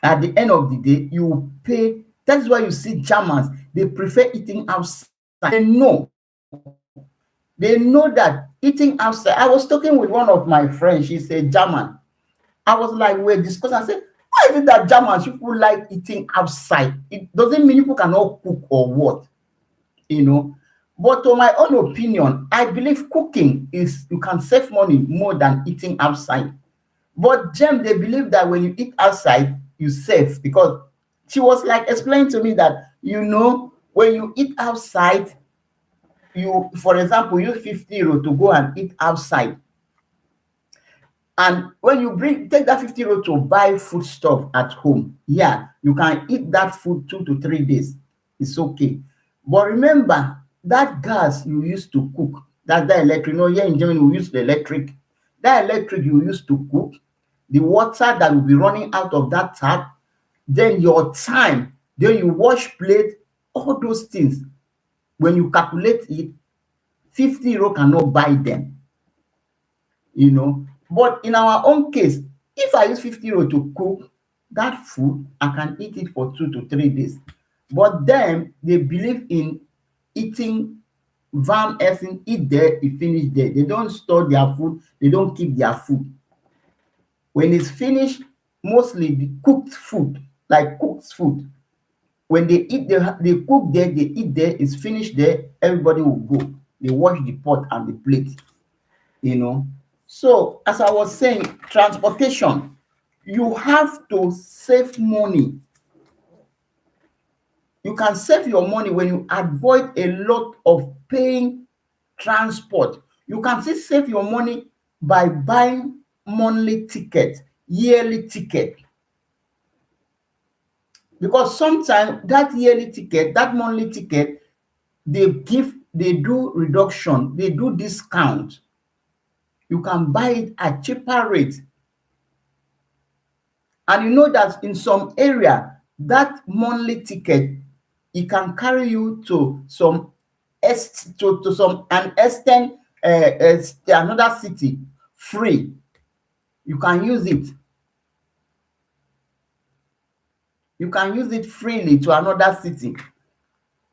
at the end of the day, you pay. That is why you see Germans, they prefer eating outside. They know that eating outside. I was talking with one of my friends, she's a German. I was like, we're discussing. I said, why is it that Germans people like eating outside? It doesn't mean people cannot cook or what, But to my own opinion, I believe cooking is, you can save money more than eating outside. But Jem, they believe that when you eat outside, you save, because she was like explaining to me that, when you eat outside, you, for example, use 50 euro to go and eat outside. And when you take that 50 euro to buy food stuff at home, yeah, you can eat that food 2 to 3 days. It's okay. But remember, that gas you used to cook, that's the electric. Here in Germany, we use the electric. That electric you used to cook, the water that will be running out of that tap, then your time, then you wash plate, all those things. When you calculate it, 50 euro cannot buy them. But in our own case, if I use 50 euro to cook that food, I can eat it for 2 to 3 days. But then they believe in eating warm essence, eat there, it finish there. They don't store their food, they don't keep their food. When it's finished, mostly the cooked food, when they eat, they cook there, they eat there, it's finished there, everybody will go. They wash the pot and the plate, So as I was saying, transportation, You have to save money. You can save your money when you avoid a lot of paying transport. You can still save your money by buying monthly ticket, yearly ticket. Because sometimes that yearly ticket, that monthly ticket, they do reduction, they do discount. You can buy it at cheaper rate. And you know that in some area, that monthly ticket, it can carry you to some to some an extent another city free. You can use it. You can use it freely to another city.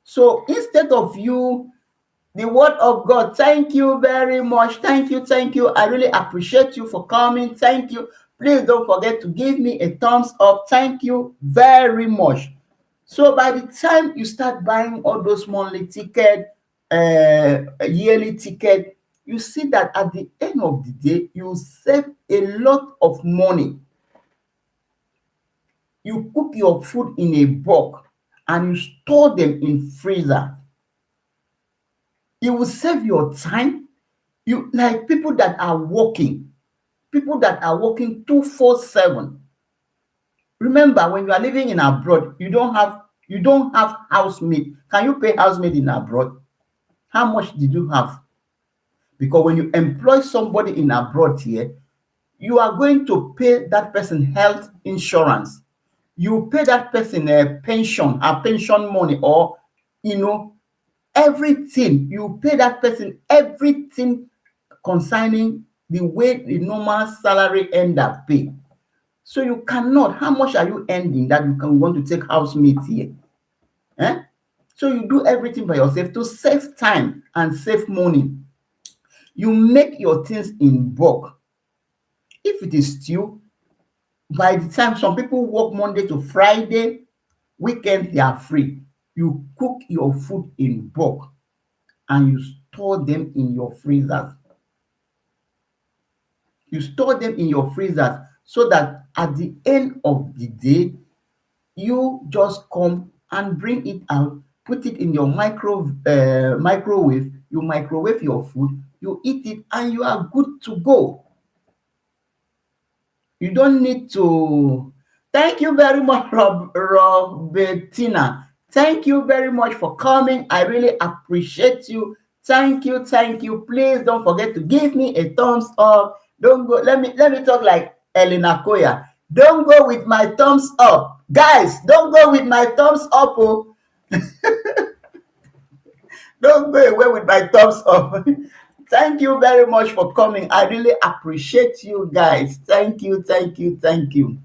So instead of you, the word of God, thank you very much. Thank you, thank you. I really appreciate you for coming. Thank you. Please don't forget to give me a thumbs up. Thank you very much. So by the time you start buying all those monthly ticket, yearly ticket, you see that at the end of the day, you save a lot of money. You cook your food in a bulk and you store them in freezer. It will save your time. You like people that are working 247. Remember, when you are living in abroad, you don't have housemate. Can you pay housemate in abroad? How much did you have? Because when you employ somebody in abroad here, you are going to pay that person health insurance. You pay that person a pension money, or you know everything. You pay that person everything concerning the way the normal salary end up pay. So you cannot. How much are you earning that you can want to take housemate here? Eh? So you do everything by yourself to save time and save money. You make your things in bulk. If it is stew, by the time some people work Monday to Friday, weekend they are free. You cook your food in bulk and you store them in your freezers. You store them in your freezers so that at the end of the day, you just come and bring it out, put it in your microwave. You microwave your food, you eat it, and you are good to go. You don't need to. Thank you very much, Robertina. Thank you very much for coming. I really appreciate you. Thank you, thank you. Please don't forget to give me a thumbs up. Don't go. Let me talk like Elena Koya. Don't go with my thumbs up, guys. Don't go with my thumbs up. Oh, don't go away with my thumbs up. Thank you very much for coming. I really appreciate you guys. Thank you, thank you, thank you.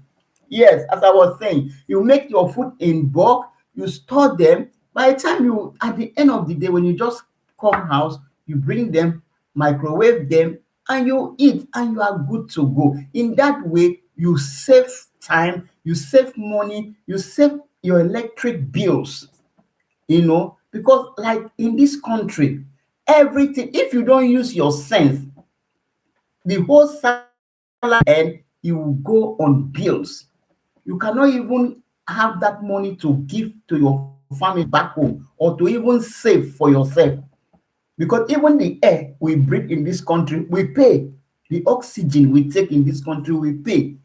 Yes, as I was saying, you make your food in bulk, you store them. By the time you, at the end of the day, when you just come house, you bring them, microwave them, and you eat, and you are good to go. In that way, you save time, you save money, you save your electric bills. Because like in this country, everything, if you don't use your sense, the whole salary and you will go on bills. You cannot even have that money to give to your family back home or to even save for yourself. Because even the air we breathe in this country, we pay. The oxygen we take in this country, we pay.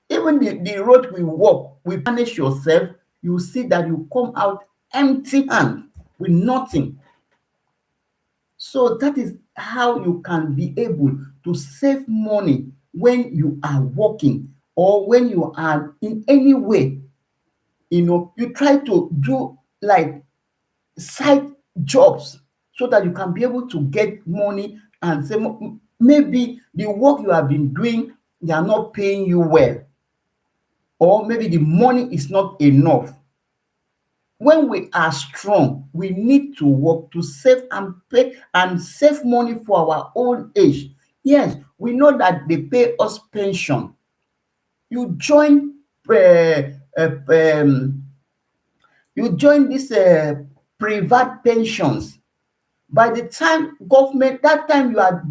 Even the road we walk, we punish yourself. You see that you come out empty hand with nothing. So that is how you can be able to save money when you are working or when you are in any way. You try to do like side jobs so that you can be able to get money and say maybe the work you have been doing, they are not paying you well, or maybe the money is not enough. When we are strong, we need to work to save and pay and save money for our old age. Yes, we know that they pay us pension. You join uh, uh, um, you join these private pensions. By the time government, that time you are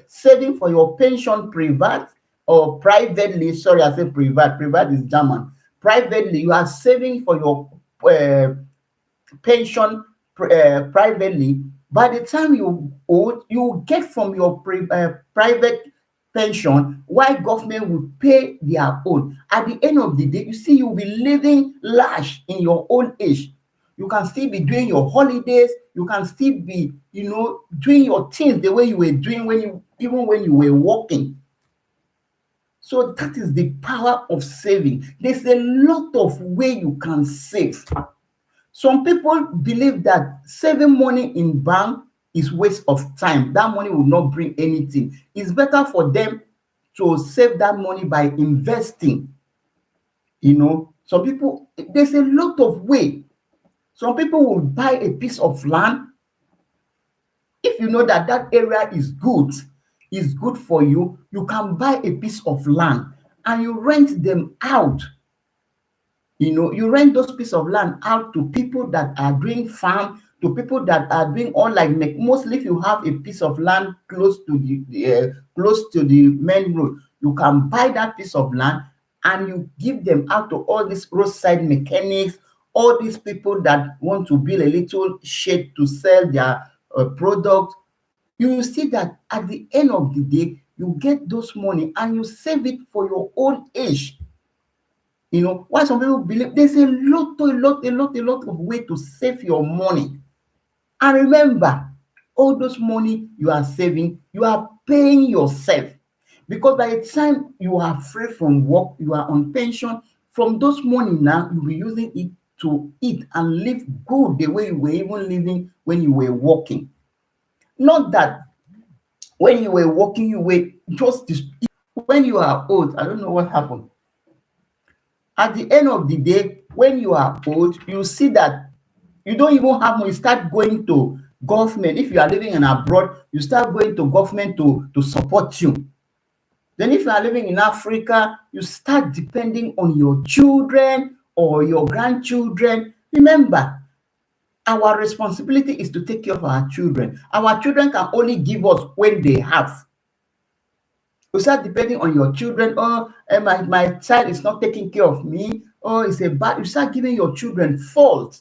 saving for your pension private, or privately, sorry, I said private, private is German. Privately, you are saving for your pension privately. By the time you old, you get from your private pension, while government will pay their own. At the end of the day, you see, you'll be living large in your old age. You can still be doing your holidays. You can still be, doing your things the way you were doing even when you were working. So that is the power of saving. There's a lot of way you can save. Some people believe that saving money in bank is waste of time. That money will not bring anything. It's better for them to save that money by investing. Some people, there's a lot of way. Some people will buy a piece of land. If you know that that area is good for you, you can buy a piece of land and you rent them out. You rent those pieces of land out to people that are doing farm, to people that are doing all like mostly if you have a piece of land close to the main road, you can buy that piece of land and you give them out to all these roadside mechanics, all these people that want to build a little shed to sell their product. You will see that at the end of the day, you get those money and you save it for your old age. Why some people believe there's a lot of way to save your money. And remember, all those money you are saving, you are paying yourself. Because by the time you are free from work, you are on pension, from those money now, you'll be using it to eat and live good the way you were even living when you were working. Not that when you were working, you were just when you are old, I don't know what happened. At the end of the day, when you are old, you see that you don't even have money. You start going to government. If you are living in abroad, you start going to government to support you. Then if you are living in Africa, you start depending on your children or your grandchildren. Remember, our responsibility is to take care of our children. Our children can only give us when they have. You start depending on your children. Oh, my child is not taking care of me. Oh, it's a bad. You start giving your children fault.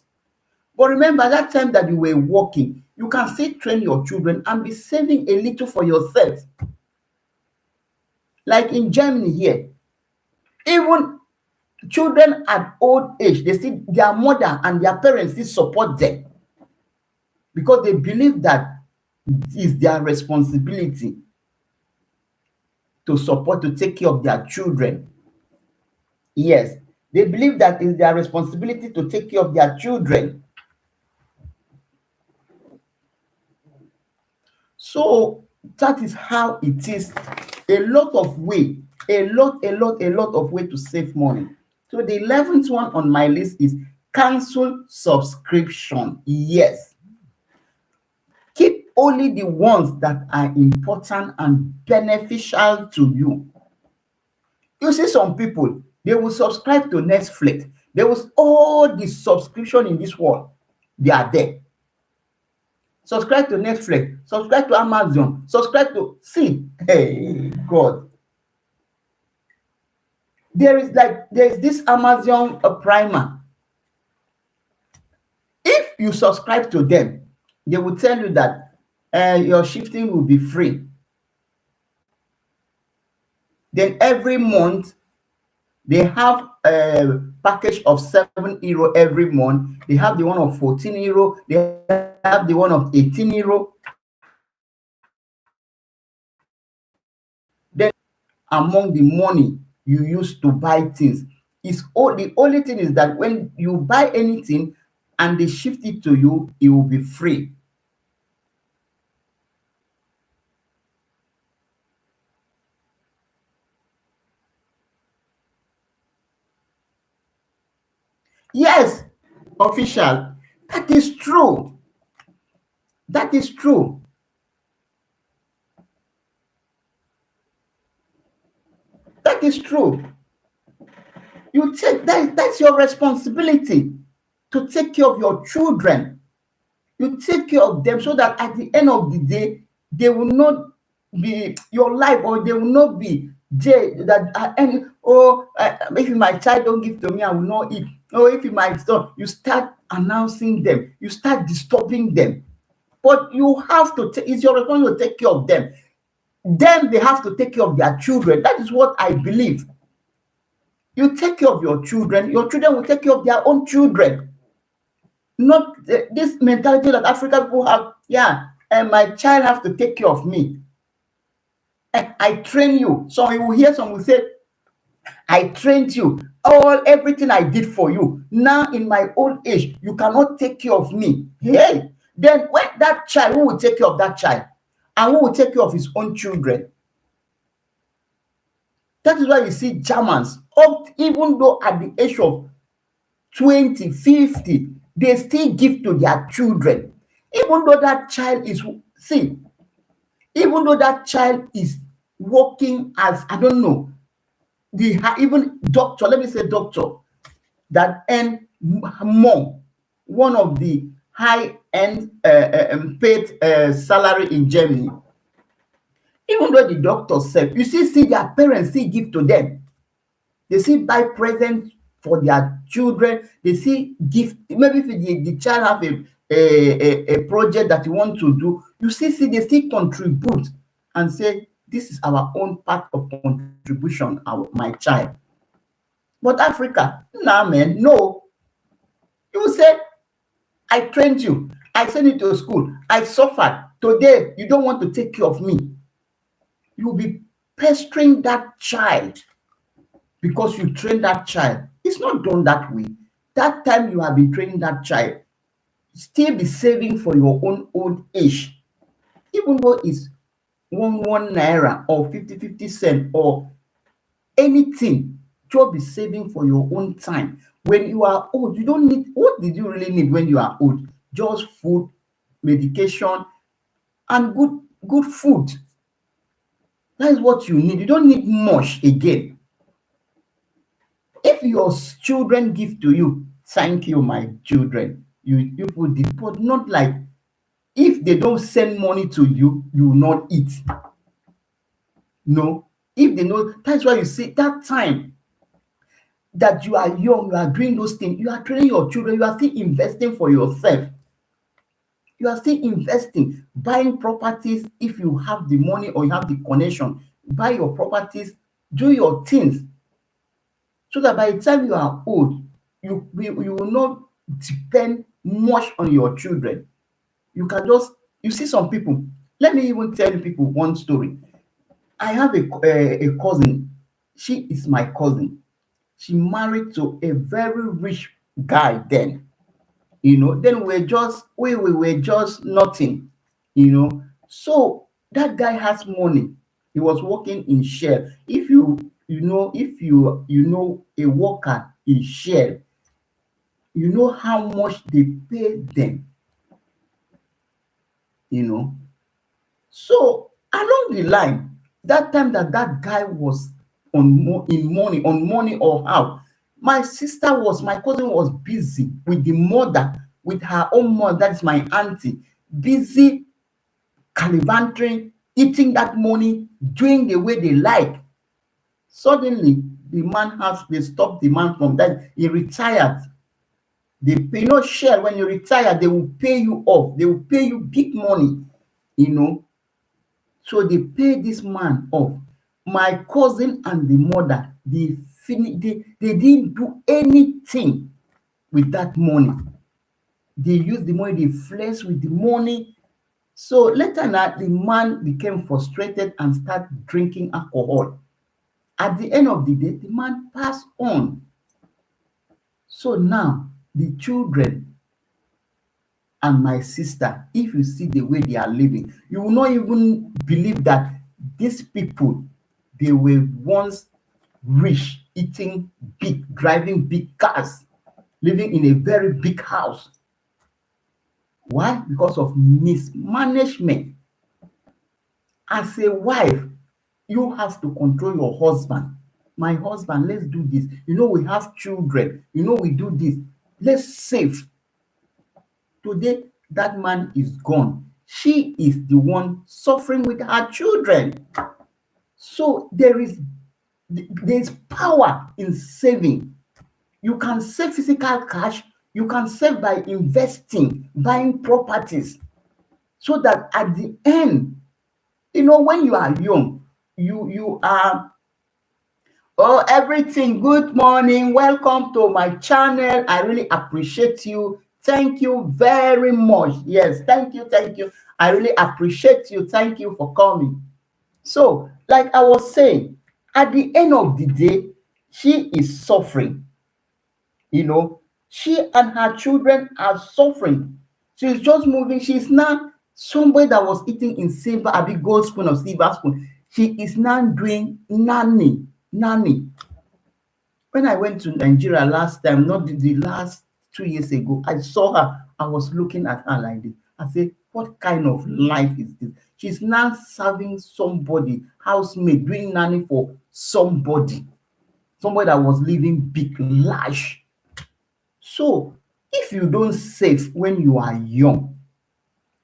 But remember, that time that you were working, you can still train your children and be saving a little for yourself. Like in Germany here, even children at old age, they see their mother and their parents still support them because they believe that it is their responsibility to take care of their children. Yes, they believe that it's their responsibility to take care of their children. So that is how it is. A lot of way to save money. So the 11th one on my list is cancel subscription. Yes. Keep only the ones that are important and beneficial to you. You see some people, they will subscribe to Netflix. There was all the subscription in this world. They are there. Subscribe to Netflix, subscribe to Amazon, hey God. There's this Amazon Primer. If you subscribe to them, they will tell you that your shifting will be free. Then every month, they have a package of €7 every month. They have the one of €14. They have the one of €18. Then among the money you use to buy things, the only thing is that when you buy anything and they shift it to you, it will be free. Yes, official. That is true. That is true. That is true. You take that's your responsibility to take care of your children. You take care of them so that at the end of the day, they will not be your life, or they will not be If my child don't give to me, I will not eat. Or if my son, you start announcing them, you start disturbing them. But you have to it's your responsibility to take care of them. Then they have to take care of their children. That is what I believe. You take care of your children will take care of their own children. Not this mentality that African people have. Yeah, and my child have to take care of me. I train you. Some you will hear some will say, I trained you. Everything I did for you. Now in my old age, you cannot take care of me. Hey, then when that child, who will take care of that child? And who will take care of his own children? That is why you see Germans, even though at the age of 20, 50, they still give to their children. Even though that child is, even though that child is working as, I don't know, even doctor, let me say doctor, that earn more, one of the high-end paid salary in Germany. Even though the doctor said, you see their parents still give to them. They still buy presents for their children. They still give, maybe if the child have a project that you want to do, you see they still contribute and say, this is our own part of contribution, my child. But Africa, nah, man, no. You say, I trained you, I sent you to school, I suffered. Today, you don't want to take care of me. You will be pestering that child because you train that child. It's not done that way. That time you have been training that child, still be saving for your own old age. Even though it's one naira or 50 cent or anything, just be saving for your own time. When you are old, you don't need, what did you really need when you are old? Just food, medication, and good food. That is what you need. You don't need much again. If your children give to you, thank you, my children. You put it, but not like if they don't send money to you, you will not eat. No. If they know, that's why you see that time that you are young, you are doing those things, you are training your children, you are still investing for yourself. You are still investing, buying properties if you have the money or you have the connection. Buy your properties, do your things, so that by the time you are old, you will not depend much on your children. You can just, you see some people, let me even tell you people one story. I have a cousin. She is my cousin. She married to a very rich guy then. Then we were just nothing, So that guy has money. He was working in Shell. If you know a worker in Shell, you know how much they pay them. So along the line, that time that guy was on money or how, my cousin was busy with the mother, with her own mother, that's my auntie, busy gallivanting, eating that money, doing the way they like. Suddenly, they stopped the man from that. He retired. They pay no share. When you retire, they will pay you off. They will pay you big money, So they pay this man off. My cousin and the mother, they didn't do anything with that money. They used the money, they flexed with the money. So later on, the man became frustrated and started drinking alcohol. At the end of the day, the man passed on. So now, the children and my sister, if you see the way they are living, you will not even believe that these people, they were once rich, eating big, driving big cars, living in a very big house. Why? Because of mismanagement. As a wife, you have to control your husband. My husband, let's do this. We have children. We do this. Let's save. Today, that man is gone. She is the one suffering with her children. So there is There's power in saving. You can save physical cash, you can save by investing, buying properties, so that at the end, when you are young, you are, oh, everything. Good morning, welcome to my channel. I really appreciate you. Thank you very much. Yes, thank you. I really appreciate you. Thank you for coming. So, like I was saying, at the end of the day, she is suffering. She and her children are suffering. She's just moving. She's now somebody that was eating in silver, a big gold spoon or silver spoon. She is now doing nanny. When I went to Nigeria last time, not the last 2 years ago, I saw her. I was looking at her like this. I said, what kind of life is this? She's now serving somebody, housemaid, doing nanny for somebody that was living big, large. So, if you don't save when you are young,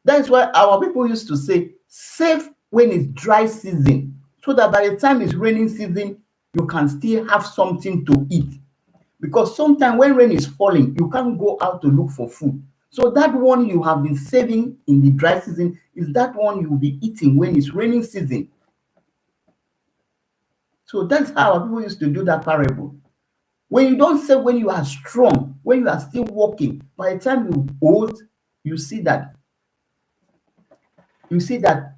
that's why our people used to say, save when it's dry season, so that by the time it's raining season, you can still have something to eat. Because sometimes when rain is falling, you can't go out to look for food. So that one you have been saving in the dry season is that one you'll be eating when it's raining season. So that's how our people used to do that parable. When you don't save when you are strong, when you are still working, by the time you old, you see that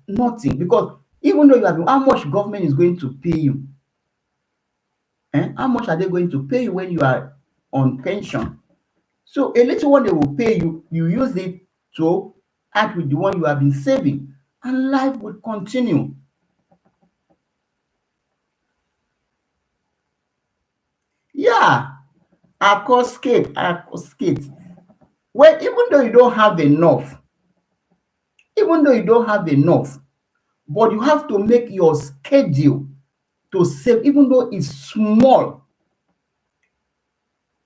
nothing. Because even though you have, how much government is going to pay you? How much are they going to pay you when you are on pension? So a little one they will pay you, you use it to add with the one you have been saving, and life will continue. Yeah, skate. Well, even though you don't have enough, but you have to make your schedule to save, even though it's small.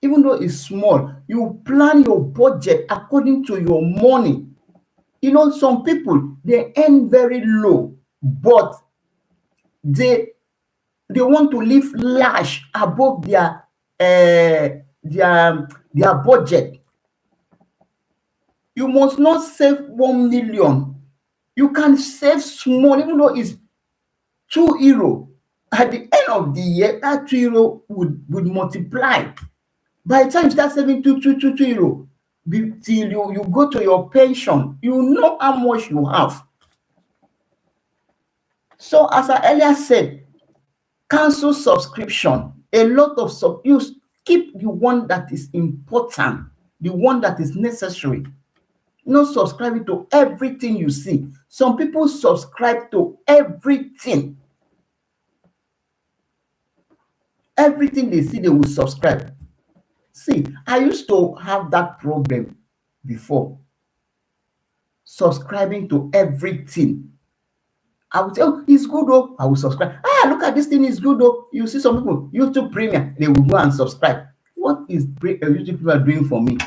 You plan your budget according to your money. Some people, they earn very low, but they want to live large above their budget. You must not save 1 million. You can save small, even though it's €2. At the end of the year, that €2 would multiply. By the time you start saving €2 till you go to your pension, you know how much you have. So as I earlier said, cancel subscription. A lot of you keep the one that is important, the one that is necessary. Not subscribing to everything you see. Some people subscribe to everything. Everything they see, they will subscribe. See, I used to have that problem before. Subscribing to everything. I would say, oh, it's good, oh, I will subscribe. Look at this thing, is good, oh. You see some people, YouTube Premium, they will go and subscribe. What is YouTube Premium doing for me?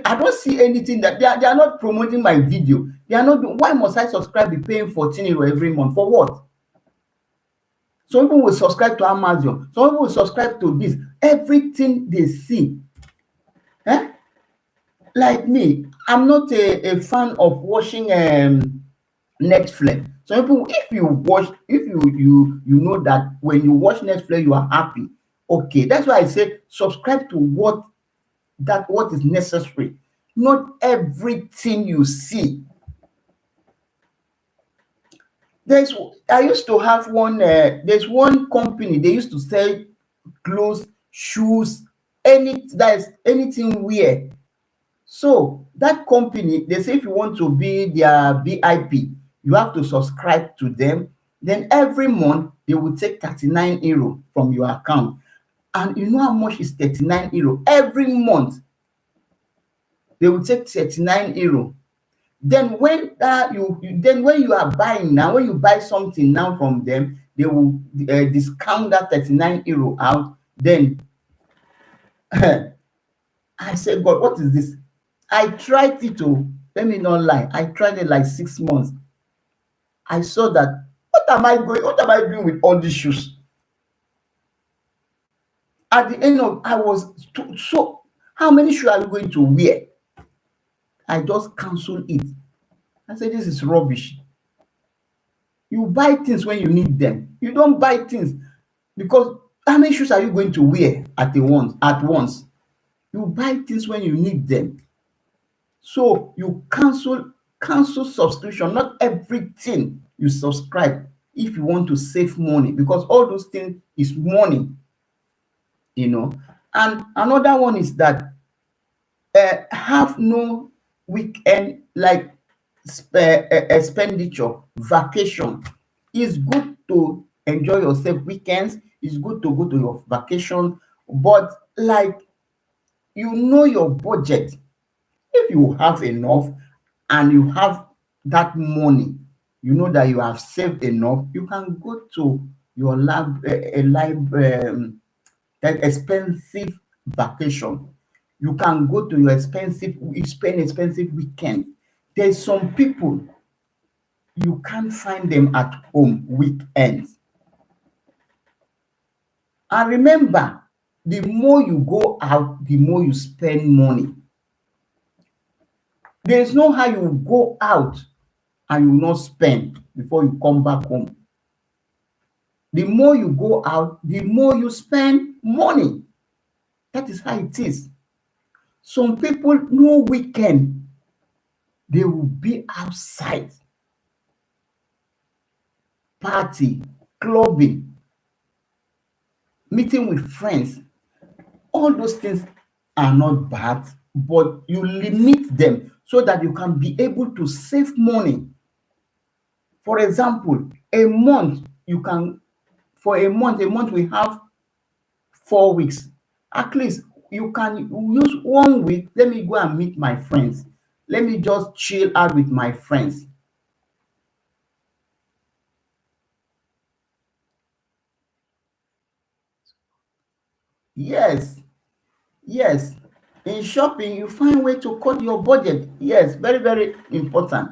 I don't see anything that they are not promoting my video. They are not. Why must I subscribe, be paying €14 every month? For what? Some people will subscribe to Amazon. Some people will subscribe to this. Everything they see. Like me, I'm not a fan of watching Netflix. Some people, if you know that when you watch Netflix, you are happy. Okay, that's why I say subscribe to what is necessary, not everything you see. I used to have there's one company, they used to sell clothes, shoes, anything wear. So that company, they say if you want to be their VIP, you have to subscribe to them. Then every month they will take €39 from your account. And you know how much is €39 every month? They will take €39. Then when you are buying now, when you buy something now from them, they will discount that €39 out. Then I said, God, what is this? I tried it to, let me not lie, I tried it like 6 months. I saw that, what am I doing with all these shoes? At the end of, I was so, how many shoes are you going to wear? I just cancel it. I said, this is rubbish. You buy things when you need them. You don't buy things because how many shoes are you going to wear at once? You buy things when you need them. So you cancel subscription. Not everything you subscribe if you want to save money, because all those things is money, you know. And another one is that have no weekend like expenditure, vacation. It's good to enjoy yourself weekends. It's good to go to your vacation, but like, you know your budget. If you have enough and you have that money, you know that you have saved enough, you can go to your that expensive vacation. You can go to your spend expensive weekend. There's some people you can't find them at home weekends. And remember, the more you go out, the more you spend money. There's no how you go out and you will not spend before you come back home. The more you go out, the more you spend money. That is how it is. Some people, no weekend, they will be outside, party, clubbing, meeting with friends. All those things are not bad, but you limit them so that you can be able to save money. For example, a month, you can, for a month we have 4 weeks. At least you can use 1 week. Let me go and meet my friends. Let me just chill out with my friends. Yes, yes. In shopping, you find way to cut your budget. Yes, very, very important.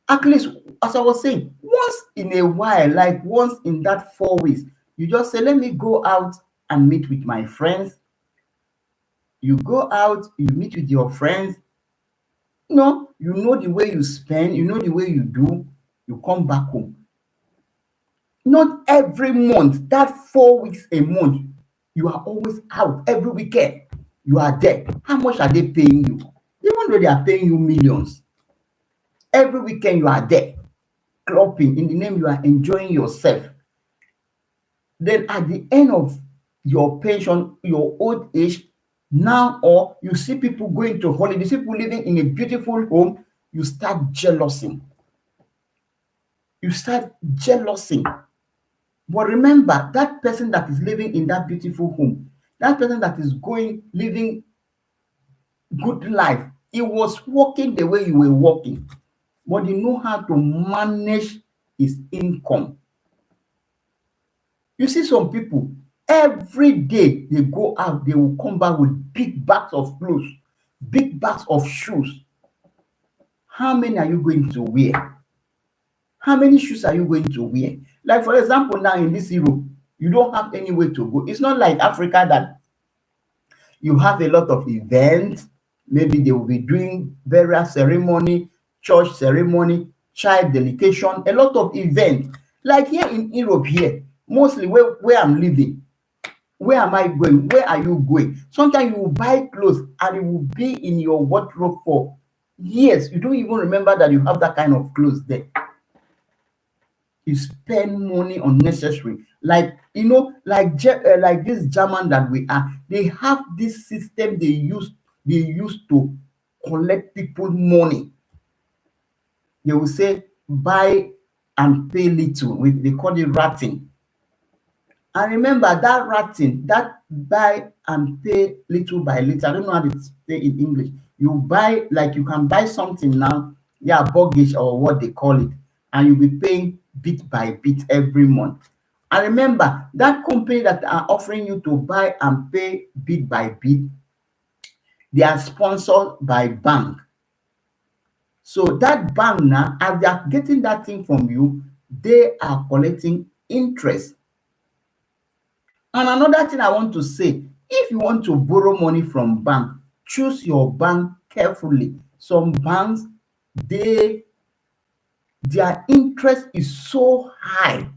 At least, as I was saying, once in a while, like once in that 4 weeks, you just say, let me go out and meet with my friends. You go out, you meet with your friends. You know the way you spend, you know the way you do, you come back home. Not every month, that 4 weeks a month, you are always out every weekend. You are there. How much are they paying you? Even though they are paying you millions, every weekend you are there, clubbing in the name you are enjoying yourself. Then at the end of your pension, your old age, now, or you see people going to holiday, you see people living in a beautiful home, you start jealousing. You start jealousing. But remember, that person that is living in that beautiful home, that person that is living good life, he was working the way you were working, but he know how to manage his income. You see some people, every day they go out, they will come back with big bags of clothes, big bags of shoes. How many are you going to wear? How many shoes are you going to wear? Like, for example, now in this Europe, you don't have anywhere to go. It's not like Africa that you have a lot of events. Maybe they will be doing burial ceremony, church ceremony, child dedication, a lot of events. Like here in Europe, here, mostly where I'm living, where am I going? Where are you going? Sometimes you will buy clothes and it will be in your wardrobe for years. You don't even remember that you have that kind of clothes there. You spend money unnecessary. Like, like this German that we are, they have this system they use to collect people money. They will say buy and pay little. They call it ratting. And remember that ratting, that buy and pay little by little. I don't know how to say in English. You buy, like you can buy something now, yeah, mortgage or what they call it, and you'll be paying bit by bit every month. And remember, that company that are offering you to buy and pay bit by bit, they are sponsored by bank. So that bank now, as they are getting that thing from you, they are collecting interest. And another thing I want to say, if you want to borrow money from bank, choose your bank carefully. Some banks, they their interest is so high.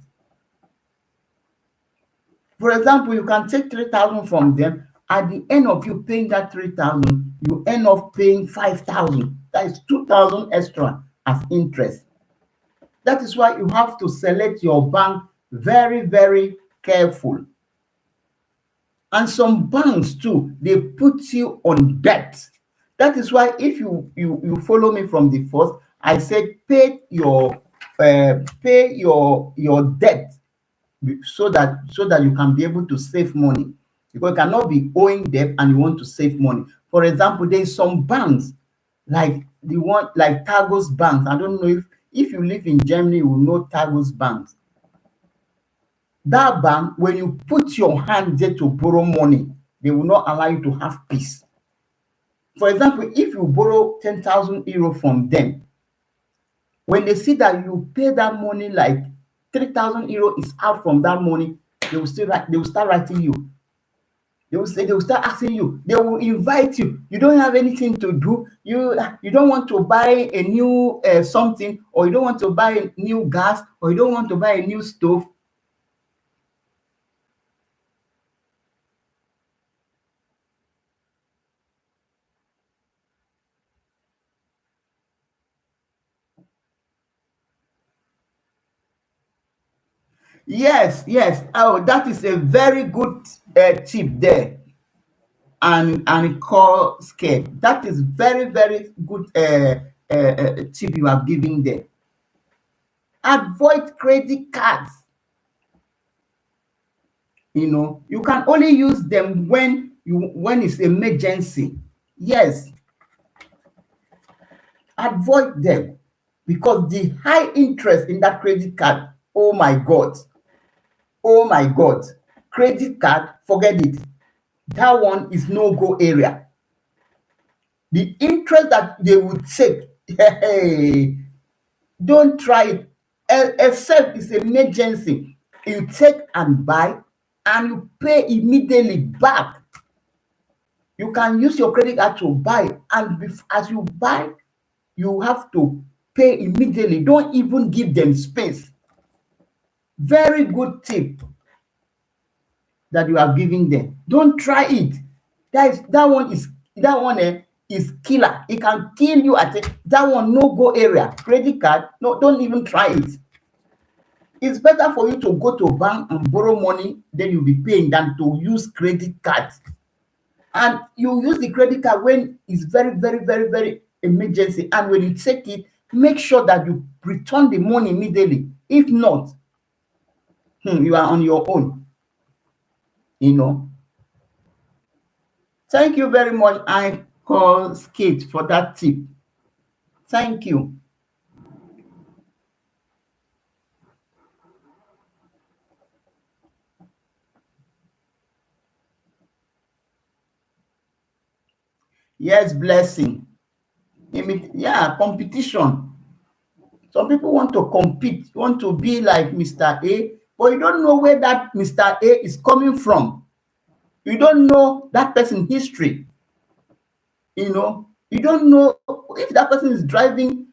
For example, you can take 3,000 from them. At the end of you paying that 3,000, you end up paying 5,000. That is 2,000 extra as interest. That is why you have to select your bank very, very careful. And some banks too, they put you on debt. That is why if you follow me from the first, I said pay your debt so that you can be able to save money, because you cannot be owing debt and you want to save money. For example, there is some banks like the one like Tagos Banks. I don't know if you live in Germany, you will know Tagos Banks. That bank, when you put your hand there to borrow money, they will not allow you to have peace. For example, if you borrow 10,000 euro from them, when they see that you pay that money, like 3,000 euro is out from that money, they will start writing you. They will start asking you. They will invite you. You don't have anything to do. You don't want to buy a new something, or you don't want to buy a new gas, or you don't want to buy a new stove. Yes, yes. Oh, that is a very good tip there. And call scale. That is very, very good tip you have given there. Avoid credit cards. You can only use them when it's emergency. Yes, avoid them, because the high interest in that credit card, oh my God, oh my God, credit card, forget it. That one is no go area. The interest that they would take, hey, don't try it, except it's emergency. You take and buy, and you pay immediately back. You can use your credit card to buy, and as you buy, you have to pay immediately. Don't even give them space. Very good tip that you have given them. Don't try it. That one is killer. It can kill you at it. That one no go area. Credit card, no, don't even try it. It's better for you to go to bank and borrow money, then you'll be paying, than to use credit cards. And you use the credit card when it's very, very, very, very emergency. And when you take it, make sure that you return the money immediately. If not, you are on your own. Thank you very much, I call Skate, for that tip. Thank you. Yes, blessing. Yeah, competition. Some people want to compete, want to be like Mr. A, but you don't know where that Mr. A is coming from. You don't know that person's history. You don't know if that person is driving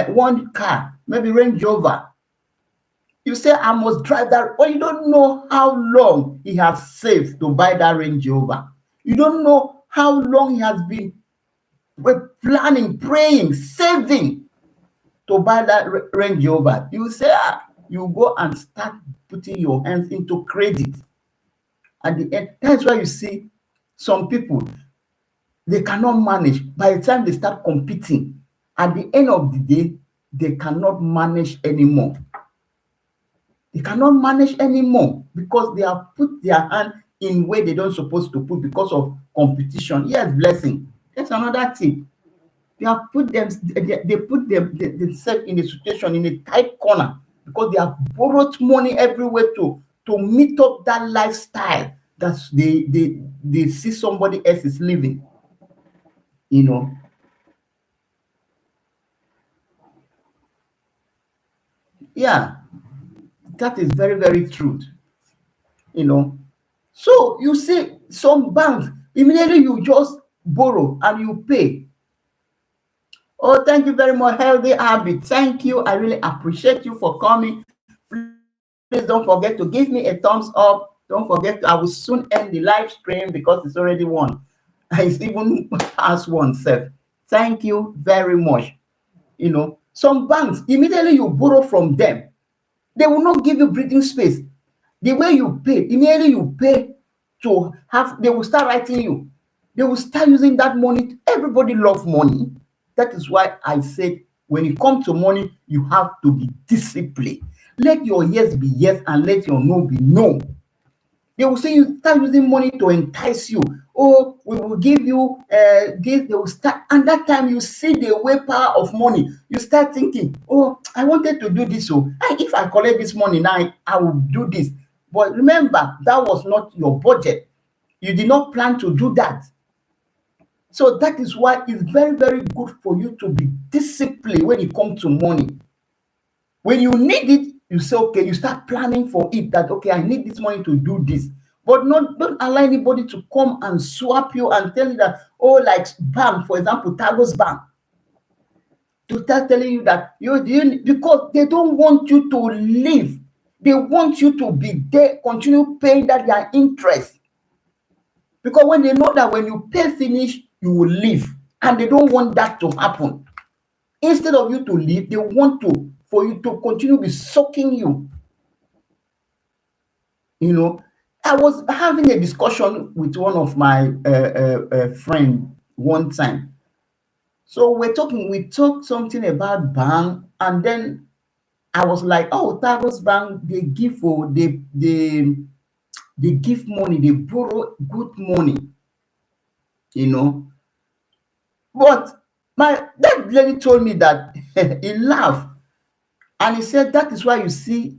one car, maybe Range Rover. You say, I must drive that, but you don't know how long he has saved to buy that Range Rover. You don't know how long he has been planning, praying, saving to buy that Range Rover. You say, you go and start putting your hands into credit. At the end, that's why you see some people, they cannot manage. By the time they start competing, at the end of the day, they cannot manage anymore. They cannot manage anymore because they have put their hand in where they don't supposed to put because of competition. Yes, blessing. That's another tip. They have put themselves in a situation, in a tight corner, because they have borrowed money everywhere to meet up that lifestyle that they see somebody else is living. Yeah, that is very, very true. you know So you see some banks, immediately you just borrow and you pay. Oh, thank you very much, Healthy Habit. Thank you. I really appreciate you for coming. Please don't forget to give me a thumbs up. Don't forget, I will soon end the live stream because it's already one. It's even past one self. Thank you very much. Some banks, immediately you borrow from them, they will not give you breathing space. The way you pay, immediately you pay to have, they will start writing you. They will start using that money. Everybody love money. That is why I said when it comes to money, you have to be disciplined. Let your yes be yes and let your no be no. They will say you start using money to entice you. Oh, we will give you this. They will start, and that time you see the way power of money. You start thinking, oh, I wanted to do this. So if I collect this money now, I will do this. But remember, that was not your budget. You did not plan to do that. So that is why it's very, very good for you to be disciplined when it comes to money. When you need it, you say, okay, you start planning for it, that, okay, I need this money to do this. But don't allow anybody to come and swap you and tell you that, oh, like bank, for example, Tagos Bank, to start telling you that because they don't want you to live. They want you to be there, continue paying that their interest. Because when they know that when you pay finish, you will leave. And they don't want that to happen. Instead of you to leave, they want for you to continue be sucking you. I was having a discussion with one of my friend one time. So we talked something about bank, and then I was like, oh, Tagos Bank, they give they give money, they borrow good money, you know. But that lady told me that he laughed, and he said that is why you see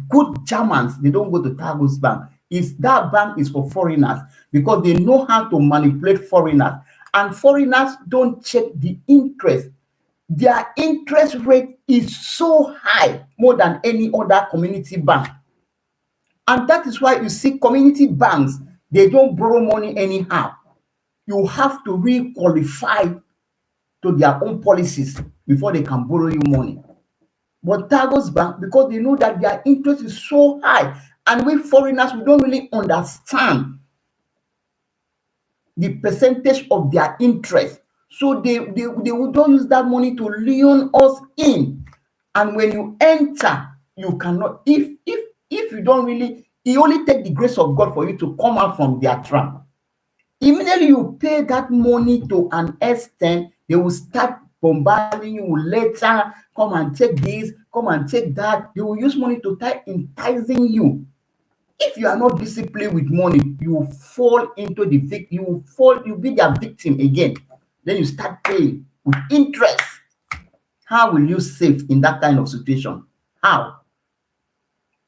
good Germans, they don't go to Tagos Bank. That bank is for foreigners because they know how to manipulate foreigners, and foreigners don't check the interest. Their interest rate is so high, more than any other community bank. And that is why you see community banks, they don't borrow money anyhow. You have to re-qualify to their own policies before they can borrow you money. But Tagos Bank, because they know that their interest is so high, and we foreigners, we don't really understand the percentage of their interest. So they don't use that money to lure us in. And when you enter, you cannot, if you don't really, it only take the grace of God for you to come out from their trap. Immediately you pay that money to an extent, they will start bombarding you later. Come and take this, come and take that. They will use money to start enticing you. If you are not disciplined with money, you will fall into the victim. You be their victim again. Then you start paying with interest. How will you save in that kind of situation? How?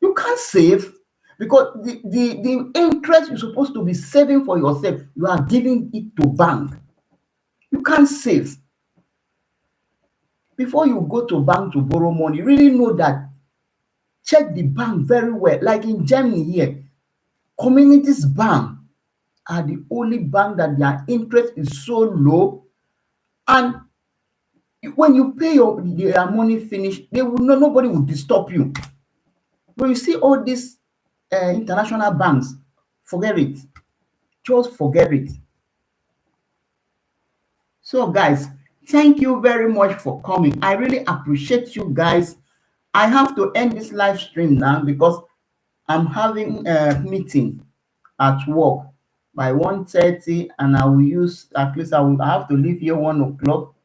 You can't save, because the interest you're supposed to be saving for yourself, you are giving it to bank. You can't save. Before you go to bank to borrow money, really know that, check the bank very well. Like in Germany here, Communities Bank are the only bank that their interest is so low, and when you pay their money finish, nobody will disturb you. But you see all these international banks, forget it. Just forget it. So guys, thank you very much for coming. I really appreciate you guys. I have to end this live stream now because I'm having a meeting at work by 1:30, and I will use, at least I have to leave here 1 o'clock.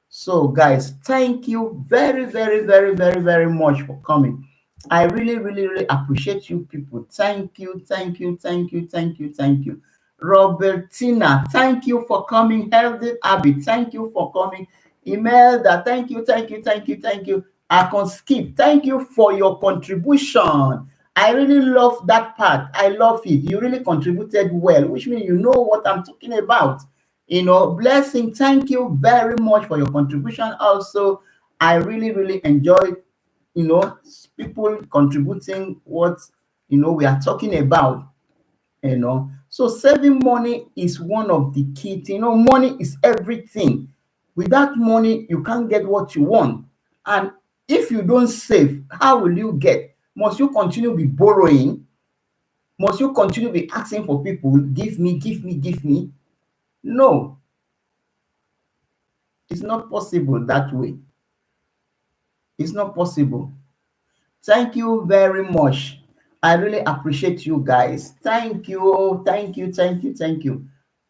So guys, thank you very, very, very, very, very much for coming. I really, really, really appreciate you people. Thank you, thank you, thank you, thank you, thank you. Robertina, thank you for coming. Healthy Habit, thank you for coming. Imelda, thank you, thank you, thank you, thank you. Akon Skip, thank you for your contribution. I really love that part. I love it. You really contributed well, which means you know what I'm talking about. Blessing, thank you very much for your contribution. Also, I really, really enjoyed, people contributing what, we are talking about. So saving money is one of the key things. Money is everything. Without money, you can't get what you want. And if you don't save, how will you get? Must you continue be borrowing? Must you continue be asking for people, give me, give me, give me? No, it's not possible that way. It's not possible. Thank you very much. I really appreciate you guys. Thank you, thank you, thank you, thank you.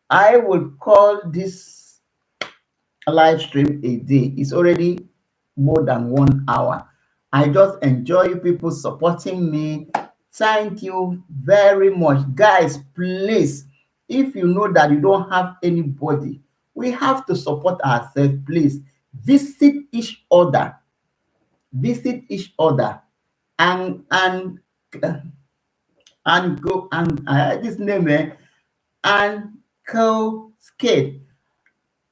I would call this live stream a day. It's already more than 1 hour. I just enjoy you people supporting me. Thank you very much. Guys, please, if you know that you don't have anybody, we have to support ourselves. Please visit each other. Visit each other and go and this name and co skate.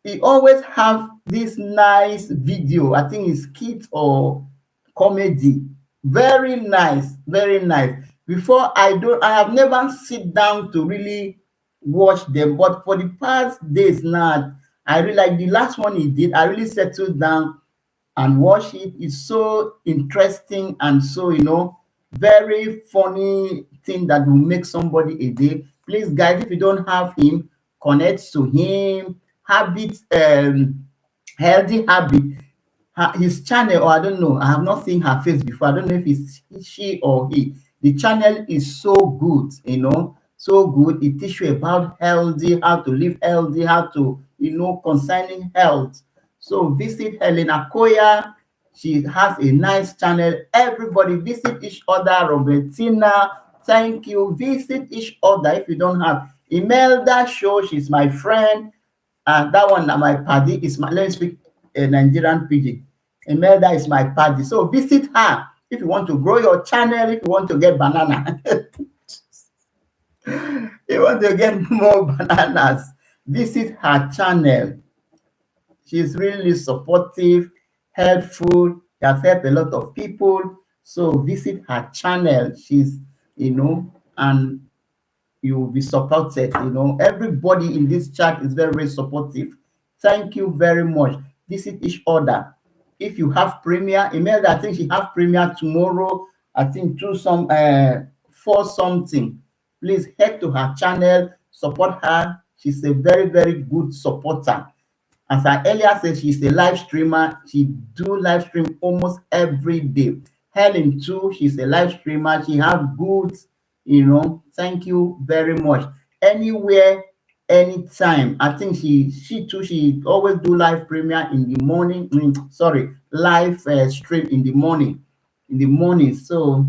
He always have this nice video. I think it's skit or comedy. Very nice, very nice. Before I have never sit down to really watch them, but for the past days now, I really like the last one he did. I really settled down and watch it. It's so interesting and so very funny thing that will make somebody a day. Please, guys, if you don't have him, connect to him. Habit, healthy habit. His channel, or I don't know. I have not seen her face before. I don't know if it's she or he. The channel is so good, so good. It teaches you about healthy, how to live healthy, how to, concerning health. So visit Helena Koya. She has a nice channel. Everybody visit each other. Robertina, thank you. Visit each other if you don't have. Imelda Show, she's my friend. And that one, my paddy, is my, let me speak a Nigerian pidgin. Imelda is my paddy. So visit her if you want to grow your channel, if you want to get banana. You want to get more bananas, visit her channel. She's really supportive, helpful. She has helped a lot of people. So visit her channel. She's, and you will be supported. Everybody in this chat is very, very supportive. Thank you very much. Visit each other. If you have Premier, Imelda, I think she have Premier tomorrow. I think through some for something. Please head to her channel, support her. She's a very, very good supporter. As I earlier said, she's a live streamer. She do live stream almost every day. Helen too, she's a live streamer. She have goods, Thank you very much. Anywhere, anytime. I think she always do live premiere in the morning. Sorry, live stream in the morning. So,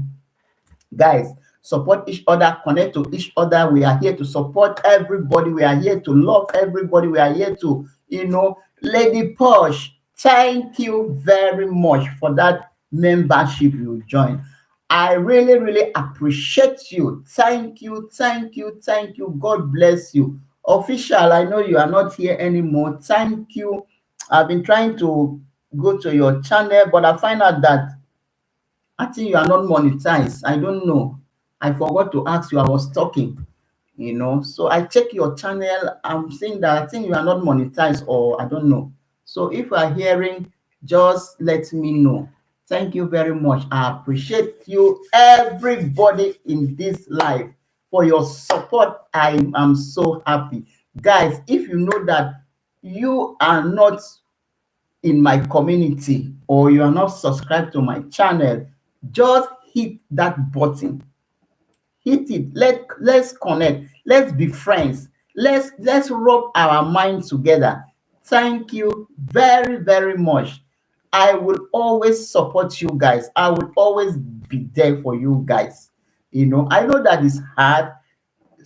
guys, support each other, connect to each other. We are here to support everybody. We are here to love everybody. We are here to, Lady Posh, thank you very much for that membership you joined. I really, really appreciate you. Thank you, thank you, thank you. God bless you. Official, I know you are not here anymore. Thank you. I've been trying to go to your channel, but I find out that I think you are not monetized. I don't know. I forgot to ask you. I was talking, So I check your channel. I'm saying that I think you are not monetized, or I don't know. So if you are hearing, just let me know. Thank you very much. I appreciate you, everybody in this live, for your support. I am so happy. Guys, if you know that you are not in my community or you are not subscribed to my channel, just hit that button. Hit it. Let's connect. Let's be friends. Let's rub our minds together. Thank you very, very much. I will always support you guys. I will always be there for you guys. I know that it's hard.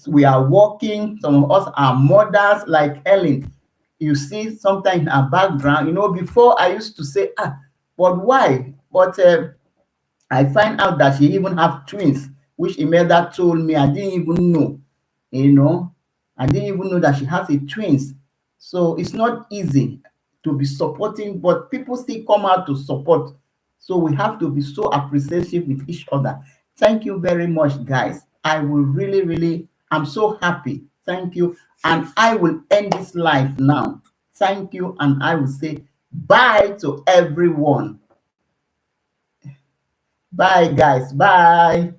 We are working. Some of us are mothers like Ellen. You see sometimes in our background, before I used to say, but why? But I find out that she even have twins, which Imelda told me. I didn't even know, I didn't even know that she has a twins. So it's not easy to be supporting, but people still come out to support. So we have to be so appreciative with each other. Thank you very much, guys. I will really, really I'm so happy. Thank you. And I will end this live now. Thank you. And I will say bye to everyone. Bye, guys. Bye.